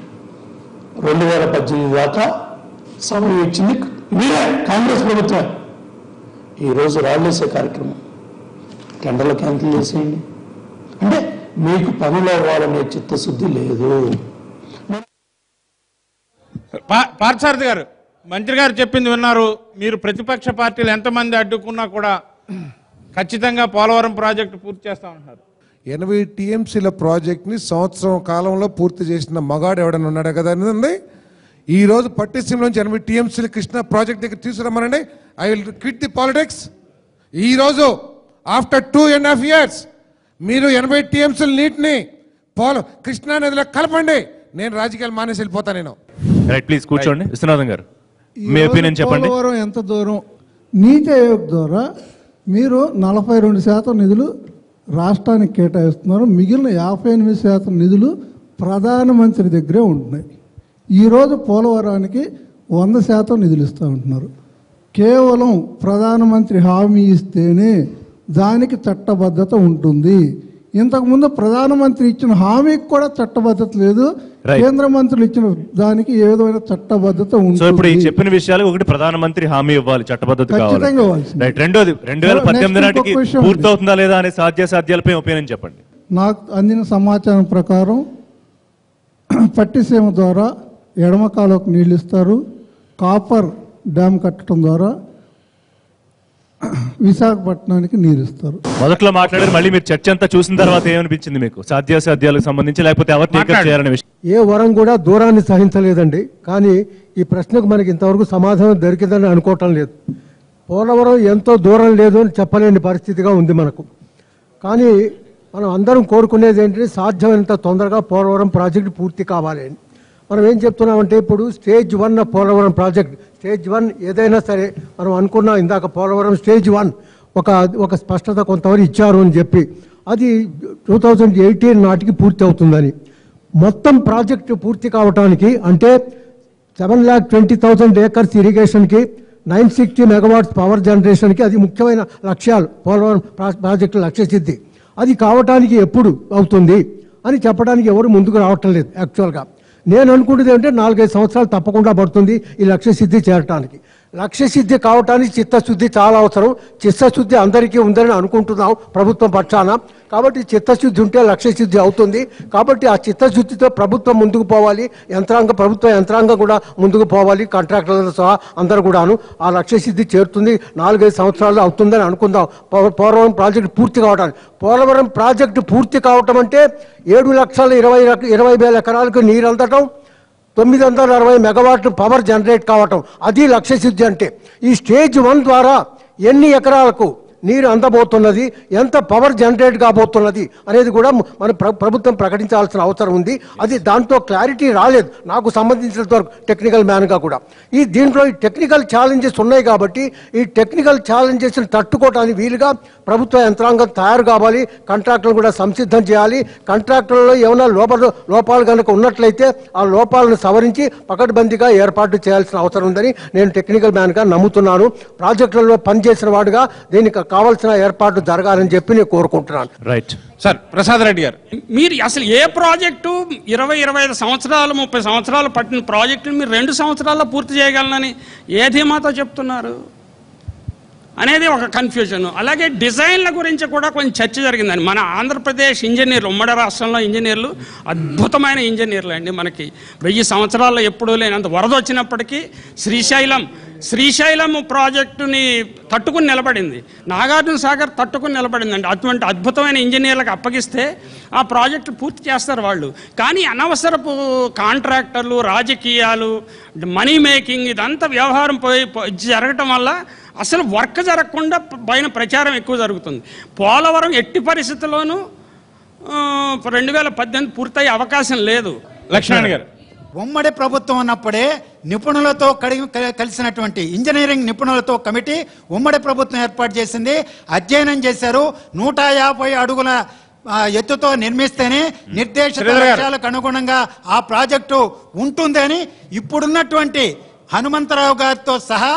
2018 దాకా సమయం ఇచ్చింది మీరే, కాంగ్రెస్ ప్రభుత్వం. ఈరోజు రాళ్ళేసే కార్యక్రమం, టెండర్లు క్యాన్సిల్ చేసేయండి అంటే మీకు పనులు అవ్వాలనే చిత్తశుద్ధి లేదు. పార్థసారథి గారు, మంత్రి గారు చెప్పింది విన్నారు. మీరు ప్రతిపక్ష పార్టీలు ఎంతమంది అడ్డుకున్నా కూడా ఖచ్చితంగా పోలవరం ప్రాజెక్టు పూర్తి చేస్తామంటున్నారు. 80 టీఎంసీల ప్రాజెక్ట్ని సంవత్సరం కాలంలో పూర్తి చేసిన మగాడు ఎవడన్నా ఉన్నాడు కదా ఉంది. ఈరోజు పట్టిసీమలోంచి 80 టీఎంసీల కృష్ణా ప్రాజెక్ట్ దగ్గర తీసుకురమ్మనండి. I will quit the politics. ఈరోజు ఆఫ్టర్ 2.5 years మీరు 80 టీఎంసీల నీటిని కృష్ణా నదిలో కలపండి. నేను రాజకీయాలు మానేసి వెళ్ళిపోతాను. నేను రైట్, ప్లీజ్ కూర్చోండి. విశ్వనాథం గారు, మీ ఒపీనియన్ చెప్పండి. పోలవరం ఎంత దూరం? నీతి ఆయోగ్ ద్వారా మీరు 42% నిధులు రాష్ట్రానికి కేటాయిస్తున్నారు. మిగిలిన 58% నిధులు ప్రధానమంత్రి దగ్గరే ఉంటున్నాయి. ఈరోజు పోలవరానికి 100% నిధులు ఇస్తూ ఉంటున్నారు. కేవలం ప్రధానమంత్రి హామీ ఇస్తేనే దానికి చట్టబద్ధత ఉంటుంది. ఇంతకుముందు ప్రధానమంత్రి ఇచ్చిన హామీకి కూడా చట్టబద్ధత లేదు. కేంద్ర మంత్రులు ఇచ్చిన దానికి ఏ విధమైన చట్టబద్ధత ఉంటుంది. సో ఇప్పుడు ఈ చెప్పిన విషయాలు, ఒకటి ప్రధానమంత్రి హామీ ఇవ్వాలి, చట్టబద్ధత కావాలి. ఖచ్చితంగా ఇవ్వాల్సింది. రైట్, రెండోది 2018 నాటికి పూర్తవుతుందా లేదా అనే సాధ్యాసాధ్యాలపై ఒపీనియన్ చెప్పండి. నాకు అందిన సమాచారం ప్రకారం పట్టిసీమ ద్వారా ఎడమ కాలువకు నీళ్ళు ఇస్తారు. కాపర్ డ్యామ్ కట్టడం ద్వారా విశాఖపట్నానికి నీరు ఇస్తారు. మొదట్లో మాట్లాడారు, మళ్ళీ మీరు చర్చ అంతా చూసిన తర్వాత ఏమనిపించింది మీకు సాధ్యాసాధ్యాలకు సంబంధించి, లేకపోతే ఎవరు టేకప్ చేయాలనే విషయం? ఏ వరం కూడా దూరాన్ని సహించలేదండి. కానీ ఈ ప్రశ్నకు మనకి ఇంతవరకు సమాధానం దొరికిందని అనుకోవటం లేదు. పోలవరం ఎంతో దూరం లేదు అని చెప్పలేని పరిస్థితిగా ఉంది మనకు. కానీ మనం అందరం కోరుకునేది ఏంటంటే సాధ్యమైనంత తొందరగా పోలవరం ప్రాజెక్టు పూర్తి కావాలి అని. మనం ఏం చెప్తున్నామంటే ఇప్పుడు స్టేజ్ 1 పోలవరం ప్రాజెక్ట్, స్టేజ్ 1 ఏదైనా సరే మనం అనుకున్నాం ఇందాక పోలవరం స్టేజ్ 1 ఒక స్పష్టత కొంతవరకు ఇచ్చారు అని చెప్పి, అది 2018 నాటికి పూర్తి అవుతుందని. మొత్తం ప్రాజెక్టు పూర్తి కావటానికి అంటే 7,20,000 acres ఇరిగేషన్కి, 960 megawatts పవర్ జనరేషన్కి అది ముఖ్యమైన లక్ష్యాలు. పోలవరం ప్రాజెక్టు లక్ష్య సిద్ధి అది కావటానికి ఎప్పుడు అవుతుంది అని చెప్పడానికి ఎవరు ముందుకు రావటం లేదు. యాక్చువల్గా నేను అనుకుంటుంది ఏంటంటే 4-5 సంవత్సరాలు తప్పకుండా పడుతుంది ఈ లక్ష్య సిద్ధి చేరటానికి. లక్ష్య సిద్ధి కావటానికి చిత్తశుద్ధి చాలా అవసరం. చిత్తశుద్ధి అందరికీ ఉందని అనుకుంటున్నాం ప్రభుత్వం పక్షాన. కాబట్టి చిత్తశుద్ధి ఉంటే లక్ష్య సిద్ధి అవుతుంది. కాబట్టి ఆ చిత్తశుద్ధితో ప్రభుత్వం ముందుకు పోవాలి, ప్రభుత్వ యంత్రాంగం కూడా ముందుకు పోవాలి, కాంట్రాక్టర్లతో సహా అందరూ కూడాను. ఆ లక్ష్య సిద్ధి చేరుతుంది, 4-5 సంవత్సరాలు అవుతుందని అనుకుందాం పోలవరం ప్రాజెక్టు పూర్తి కావడానికి. పోలవరం ప్రాజెక్టు పూర్తి కావటం అంటే 7,20,000 ఎకరాలకు నీరు అందటం, 960 మెగావాట్లు పవర్ జనరేట్ కావటం, అది లక్ష్య సిద్ధి అంటే. ఈ స్టేజ్ 1 ద్వారా ఎన్ని ఎకరాలకు నీరు అందబోతున్నది, ఎంత పవర్ జనరేట్ కాబోతున్నది అనేది కూడా మన ప్రభుత్వం ప్రకటించాల్సిన అవసరం ఉంది. అది దాంట్లో క్లారిటీ రాలేదు నాకు సంబంధించినంత వరకు టెక్నికల్ మ్యాన్గా కూడా. దీంట్లో ఈ టెక్నికల్ ఛాలెంజెస్ ఉన్నాయి కాబట్టి ఈ టెక్నికల్ ఛాలెంజెస్ని తట్టుకోవడానికి వీలుగా ప్రభుత్వ యంత్రాంగం తయారు కావాలి, కాంట్రాక్టర్లు కూడా సంసిద్ధం చేయాలి. కాంట్రాక్టర్లలో ఏమైనా లోపాలు కనుక ఉన్నట్లయితే ఆ లోపాలను సవరించి పకడ్బందీగా ఏర్పాటు చేయాల్సిన అవసరం ఉందని నేను టెక్నికల్ మ్యాన్గా నమ్ముతున్నాను. ప్రాజెక్టులలో పనిచేసిన వాడుగా దీనికి కావాల్సిన ఏర్పాటు జరగాలని చెప్పి నేను కోరుకుంటున్నాను. రైట్ సార్, ప్రసాద్ రెడ్డి గారు, మీరు అసలు ఏ ప్రాజెక్టు 20-25 సంవత్సరాలు 30 సంవత్సరాలు పట్టిన ప్రాజెక్టుని మీరు 2 సంవత్సరాల్లో పూర్తి చేయగలనని ఏ ధీమాతో చెప్తున్నారు అనేది ఒక కన్ఫ్యూజన్. అలాగే డిజైన్ల గురించి కూడా కొంచెం చర్చ జరిగిందండి. మన ఆంధ్రప్రదేశ్ ఇంజనీర్లు, ఉమ్మడి రాష్ట్రంలో ఇంజనీర్లు అద్భుతమైన ఇంజనీర్లు అండి. మనకి 1000 సంవత్సరాల్లో ఎప్పుడూ లేనంత వరద వచ్చినప్పటికీ శ్రీశైలం శ్రీశైలం ప్రాజెక్టుని తట్టుకుని నిలబడింది, నాగార్జున సాగర్ తట్టుకుని నిలబడిందండి. అటువంటి అద్భుతమైన ఇంజనీర్లకు అప్పగిస్తే ఆ ప్రాజెక్టు పూర్తి చేస్తారు వాళ్ళు. కానీ అనవసరపు కాంట్రాక్టర్లు, రాజకీయాలు, మనీ మేకింగ్ ఇదంతా వ్యవహారం జరగటం వల్ల అసలు వర్క్ జరగకుండా పైన ప్రచారం ఎక్కువ జరుగుతుంది. పోలవరం ఎట్టి పరిస్థితుల్లోనూ 2018 పూర్తయ్యే అవకాశం లేదు. లక్ష్మణ్ గారు, ఉమ్మడి ప్రభుత్వం ఉన్నప్పుడే నిపుణులతో కలిసినటువంటి ఇంజనీరింగ్ నిపుణులతో కమిటీ ఉమ్మడి ప్రభుత్వం ఏర్పాటు చేసింది. అధ్యయనం చేశారు. 150 అడుగుల ఎత్తుతో నిర్మిస్తేనే నిర్దేశిత లక్ష్యాలకు అనుగుణంగా ఆ ప్రాజెక్టు ఉంటుందని ఇప్పుడున్నటువంటి హనుమంతరావు గారితో సహా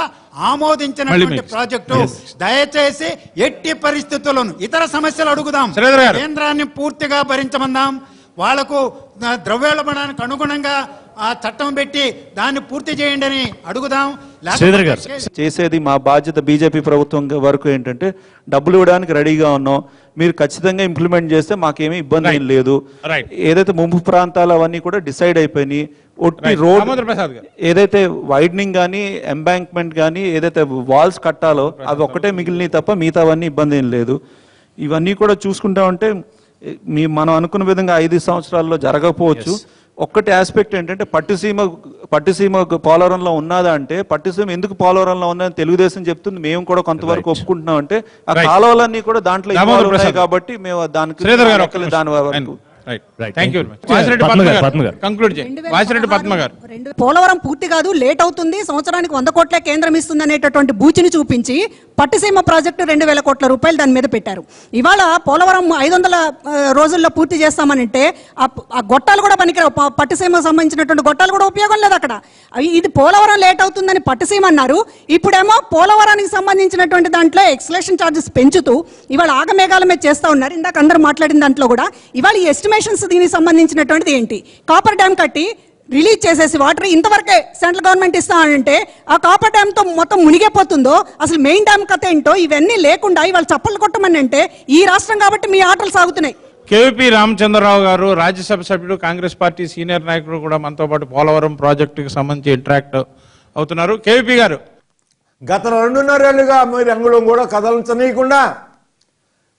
ఆమోదించినటువంటి ప్రాజెక్టు. దయచేసి ఎట్టి పరిస్థితుల్లోనూ ఇతర సమస్యలు అడుగుదాం, కేంద్రాన్ని పూర్తిగా భరించమందాం, వాళ్లకు ద్రవ్యోల్బణానికి అనుగుణంగా ఆ చట్టం పెట్టి దాన్ని పూర్తి చేయండి అని అడుగుదాం. చేసేది మా బాధ్యత. బీజేపీ ప్రభుత్వం వరకు ఏంటంటే డబ్బులు ఇవ్వడానికి రెడీగా ఉన్నాం, మీరు ఖచ్చితంగా ఇంప్లిమెంట్ చేస్తే మాకేమీ ఇబ్బంది ఏం లేదు. ఏదైతే ముంపు ప్రాంతాలు అవన్నీ కూడా డిసైడ్ అయిపోయినాయి. ఒట్టి రోడ్ ఏదైతే వైడనింగ్ కానీ ఎంబాంక్మెంట్ కానీ ఏదైతే వాల్స్ కట్టాలో అవి ఒక్కటే మిగిలినవి తప్ప మిగతావన్నీ ఇబ్బంది ఏం లేదు. ఇవన్నీ కూడా చూసుకుంటా ఉంటే మనం అనుకున్న విధంగా 5 సంవత్సరాల్లో జరగకపోవచ్చు. ఒక్కటి ఆస్పెక్ట్ ఏంటంటే పట్టిసీమ పోలవరంలో ఉన్నదా అంటే, పట్టిసీమ ఎందుకు పోలవరంలో ఉన్నదని తెలుగుదేశం చెప్తుంది, మేము కూడా కొంతవరకు ఒప్పుకుంటున్నాం. అంటే ఆ కాలువలన్నీ కూడా కాలువలో ఇన్వాల్వ్ ఉన్నాయి కాబట్టి మేము దానికి దాని వరకు పోలవరం పూర్తి కాదు, లేట్ అవుతుంది, సంవత్సరానికి 100 కోట్ల కేంద్రం ఇస్తుంది అనేటటువంటి బూచిని చూపించి పట్టిసీమ ప్రాజెక్టు 2000 కోట్ల రూపాయలు దాని మీద పెట్టారు. ఇవాళ పోలవరం 500 రోజుల్లో పూర్తి చేస్తామనంటే ఆ గొట్టాలు కూడా పనికిరావు. పట్టిసీమకు సంబంధించినటువంటి గొట్టాలు కూడా ఉపయోగం లేదు అక్కడ. ఇది పోలవరం లేట్ అవుతుందని పట్టిసీమ అన్నారు. ఇప్పుడేమో పోలవరానికి సంబంధించినటువంటి దాంట్లో ఎక్స్లేషన్ ఛార్జెస్ పెంచుతూ ఇవాళ ఆగమేఘాల మీద చేస్తూ ఉన్నారు. ఇందాక అందరూ మాట్లాడిన దాంట్లో కూడా ఇవాళ ఈ ఎస్టిమేషన్స్ దీనికి సంబంధించినటువంటిది ఏంటి? కాపర్ డ్యామ్ కట్టి రిలీజ్ చేసేసి వాటర్ ఇంతవరకే సెంట్రల్ గవర్నమెంట్ ఇస్తామంటే ఆ కాపర్ డ్యామ్ తో మొత్తం మునిగిపోతుందో, అసలు మెయిన్ డ్యామ్ కథ ఏంటో ఇవన్నీ లేకుండా ఇవాళ చప్పలు కొట్టమని అంటే ఈ రాష్ట్రం కాబట్టి మీ ఆటలు సాగుతున్నాయి. కేవీపీ రామచంద్రరావు గారు రాజ్యసభ సభ్యుడు, కాంగ్రెస్ పార్టీ సీనియర్ నాయకుడు కూడా మనతో పాటు పోలవరం ప్రాజెక్టుకి సంబంధించి ఇంటరాక్ట్ అవుతున్నారు. కేవీపీ గారు, గత 2.5 ఏళ్ళుగా మీరు అంగుళం కూడా కదలించనీయకుండా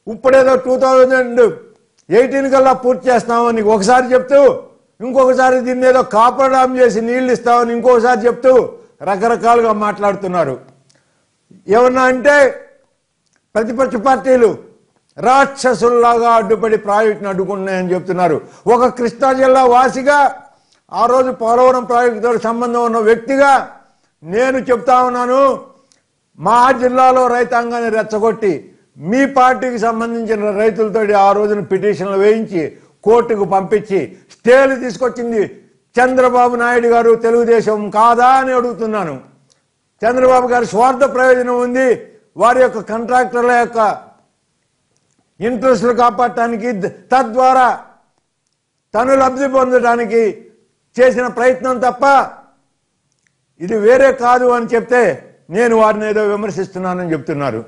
ఇప్పుడేదో 2018 కల్లా పూర్తి చేస్తామని ఒకసారి చెప్తూ, ఇంకొకసారి దీన్ని ఏదో కాపర్ డ్యామ్ చేసి నీళ్లు ఇస్తామని ఇంకొకసారి చెప్తూ రకరకాలుగా మాట్లాడుతున్నారు. ఏమన్నా అంటే ప్రతిపక్ష పార్టీలు రాక్షసుల్లాగా అడ్డుపడి ప్రాజెక్టును అడ్డుకుంటున్నాయని చెప్తున్నారు. ఒక కృష్ణా జిల్లా వాసిగా, ఆ రోజు పోలవరం ప్రాజెక్టుతో సంబంధం ఉన్న వ్యక్తిగా నేను చెప్తా ఉన్నాను, మా జిల్లాలో రైతాంగాన్ని రెచ్చగొట్టి మీ పార్టీకి సంబంధించిన రైతులతో ఆ రోజున పిటిషన్లు వేయించి కోర్టుకు పంపించి స్టేలు తీసుకొచ్చింది చంద్రబాబు నాయుడు గారు, తెలుగుదేశం కాదా అని అడుగుతున్నాను. చంద్రబాబు గారి స్వార్థ ప్రయోజనం ఉంది, వారి యొక్క కాంట్రాక్టర్ల యొక్క ఇంట్రెస్టులు కాపాడటానికి, తద్వారా తను లబ్ధి పొందడానికి చేసిన ప్రయత్నం తప్ప ఇది వేరే కాదు అని చెప్తే నేను వారిని ఏదో విమర్శిస్తున్నానని చెప్తున్నారు.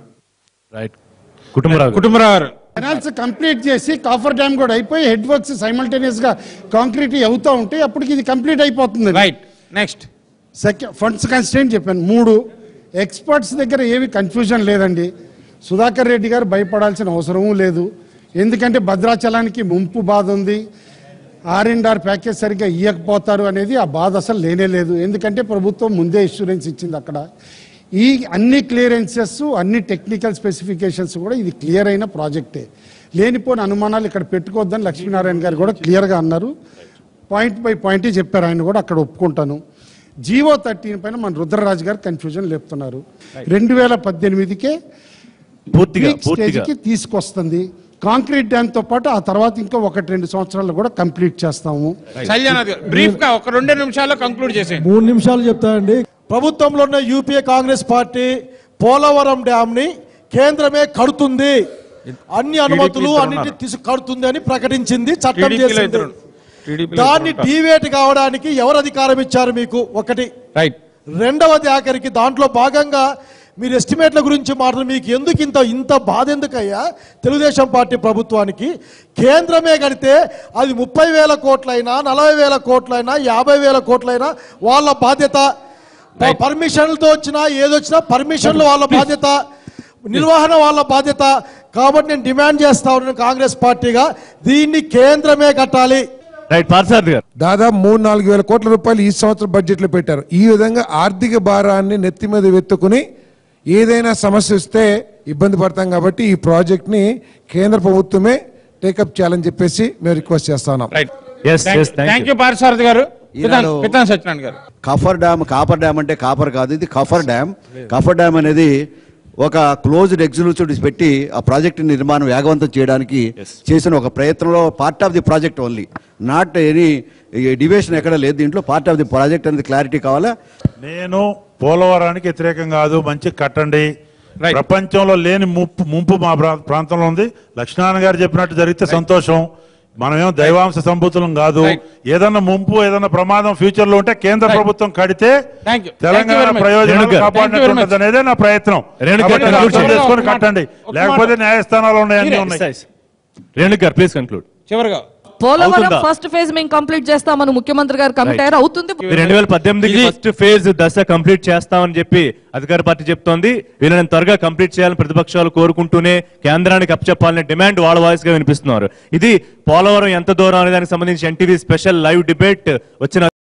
కుటుంబరావు కెనాల్స్ కంప్లీట్ చేసి కాఫర్ డ్యామ్ కూడా అయిపోయి హెడ్ వర్క్స్ సైమల్టేనియస్ గా కాంక్రీట్ అవుతూ ఉంటే అప్పటికి ఇది కంప్లీట్ అయిపోతుంది. రైట్, నెక్స్ట్ ఫండ్స్ కన్స్టెంట్ చెప్పాను. 3 ఎక్స్పర్ట్స్ దగ్గర ఏవి కన్ఫ్యూజన్ లేదండి. సుధాకర్ రెడ్డి గారు భయపడాల్సిన అవసరమూ లేదు. ఎందుకంటే భద్రాచలానికి ముంపు బాధ ఉంది, R&R ప్యాకేజ్ సరిగ్గా ఇవ్వకపోతారు అనేది ఆ బాధ అసలు లేనే లేదు. ఎందుకంటే ప్రభుత్వం ముందే ఇన్సూరెన్స్ ఇచ్చింది. అక్కడ ఈ అన్ని క్లియరెన్సెస్, అన్ని టెక్నికల్ స్పెసిఫికేషన్స్ కూడా ఇది క్లియర్ అయిన ప్రాజెక్టే. లేనిపోయిన అనుమానాలు ఇక్కడ పెట్టుకోవద్దని లక్ష్మీనారాయణ గారు కూడా క్లియర్గా అన్నారు. పాయింట్ బై పాయింట్ చెప్పారు, ఆయన కూడా అక్కడ ఒప్పుకుంటాను. జీవో 13 పైన మన రుద్రరాజు గారు కన్ఫ్యూజన్ లేపుతున్నారు. 2018కే స్టేజ్కి తీసుకొస్తుంది. కాంక్రీట్ డ్యామ్ తో పాటు ఆ తర్వాత ఇంకా 1-2 సంవత్సరాల్లో కూడా కంప్లీట్ చేస్తాము. బ్రీఫ్ గా ఒక 2 నిమిషాల్లో కంక్లూడ్ చేసేయండి. 3 నిమిషాలు చెప్తానండి. ప్రభుత్వంలో ఉన్న UPA Congress party Polavaram dam ని కేంద్రమే కడుతుంది, అన్ని అనుమతులు అన్నింటి కడుతుంది అని ప్రకటించింది, చట్టం చేసింది. దాన్ని డీవేట్ కావడానికి ఎవరు అధికారం ఇచ్చారు మీకు? ఒకటి. రైట్. రెండవది, ఆఖరికి దాంట్లో భాగంగా మీరు ఎస్టిమేట్ల గురించి మాట్లాడు, మీకు ఎందుకు ఇంత బాధ ఎందుకయ్యా? తెలుగుదేశం పార్టీ ప్రభుత్వానికి కేంద్రమే కడితే అది 30,000 కోట్లైనా 40,000 కోట్లైనా 50,000 కోట్లైనా వాళ్ళ బాధ్యత. పర్మిషన్లతో వచ్చినా ఏదొచ్చినా పర్మిషన్లు వాళ్ళ బాధ్యత, నిర్వహణ వాళ్ళ బాధ్యత. కాబట్టి నేను డిమాండ్ చేస్తా ఉన్నాను కాంగ్రెస్ పార్టీగా, దీన్ని కేంద్రమే కట్టాలి. దాదాపు 3-4 వేల కోట్ల రూపాయలు ఈ సంవత్సరం బడ్జెట్లో పెట్టారు. ఈ విధంగా ఆర్థిక భారాన్ని నెత్తి మీద వెత్తుకుని ఏదైనా సమస్య వస్తే ఇబ్బంది పడతాం. కాబట్టి ఈ ప్రాజెక్ట్ని కేంద్ర ప్రభుత్వమే టేకప్ చేయాలని చెప్పేసి మేము రిక్వెస్ట్ చేస్తా ఉన్నాం. కాఫర్ డ్యామ్ అంటే కాపర్ కాదు, ఇది కాఫర్ డ్యామ్. కాఫర్ డ్యామ్ అనేది ఒక క్లోజ్డ్ ఎగ్జిక్యూటివ్స్ పెట్టి ఆ ప్రాజెక్ట్ నిర్మాణం వేగవంతం చేయడానికి చేసిన ఒక ప్రయత్నంలో part of the project only, not any deviation ఎక్కడ లేదు దీంట్లో. పార్ట్ ఆఫ్ ది ప్రాజెక్ట్ అనేది క్లారిటీ కావాలా. నేను పోలవరానికి వ్యతిరేకం కాదు, మంచి కట్టండి. ప్రపంచంలో లేని ముంపు మా ప్రాంతంలో ఉంది. లక్ష్మీనారాయణ గారు చెప్పినట్టు జరిగితే సంతోషం. మనమేం దైవాంశ సంభూతులం కాదు. ఏదన్నా ముంపు, ఏదన్నా ప్రమాదం ఫ్యూచర్ లో ఉంటే కేంద్ర ప్రభుత్వం కడితే తెలంగాణ ప్రయోజనాలు కాపాడినట్టు అనేదే నా ప్రయత్నం. చేసుకొని కట్టండి, లేకపోతే న్యాయస్థానాలు ఉన్నాయన్నీ ఉన్నాయి. రేణుక గారు ప్లీజ్ కన్క్లూడ్. చివరిగా పోలవరం ఫస్ట్ ఫేజ్ మేము కంప్లీట్ చేస్తామని ముఖ్యమంత్రి గారు కమిట్ అయ్యారు. అవుతుంది. 2018 ఫస్ట్ ఫేజ్ దశ కంప్లీట్ చేస్తామని చెప్పి అధికార పార్టీ చెప్తోంది. వీళ్ళని త్వరగా కంప్లీట్ చేయాలని ప్రతిపక్షాలు కోరుకుంటూనే కేంద్రానికి అప్పచెప్పాలనే డిమాండ్ వాళ్ళ వాయిస్ గా వినిపిస్తున్నారు. ఇది పోలవరం ఎంత దూరం అనే దానికి సంబంధించి ఎన్టీవీ స్పెషల్ లైవ్ డిబేట్ వచ్చిన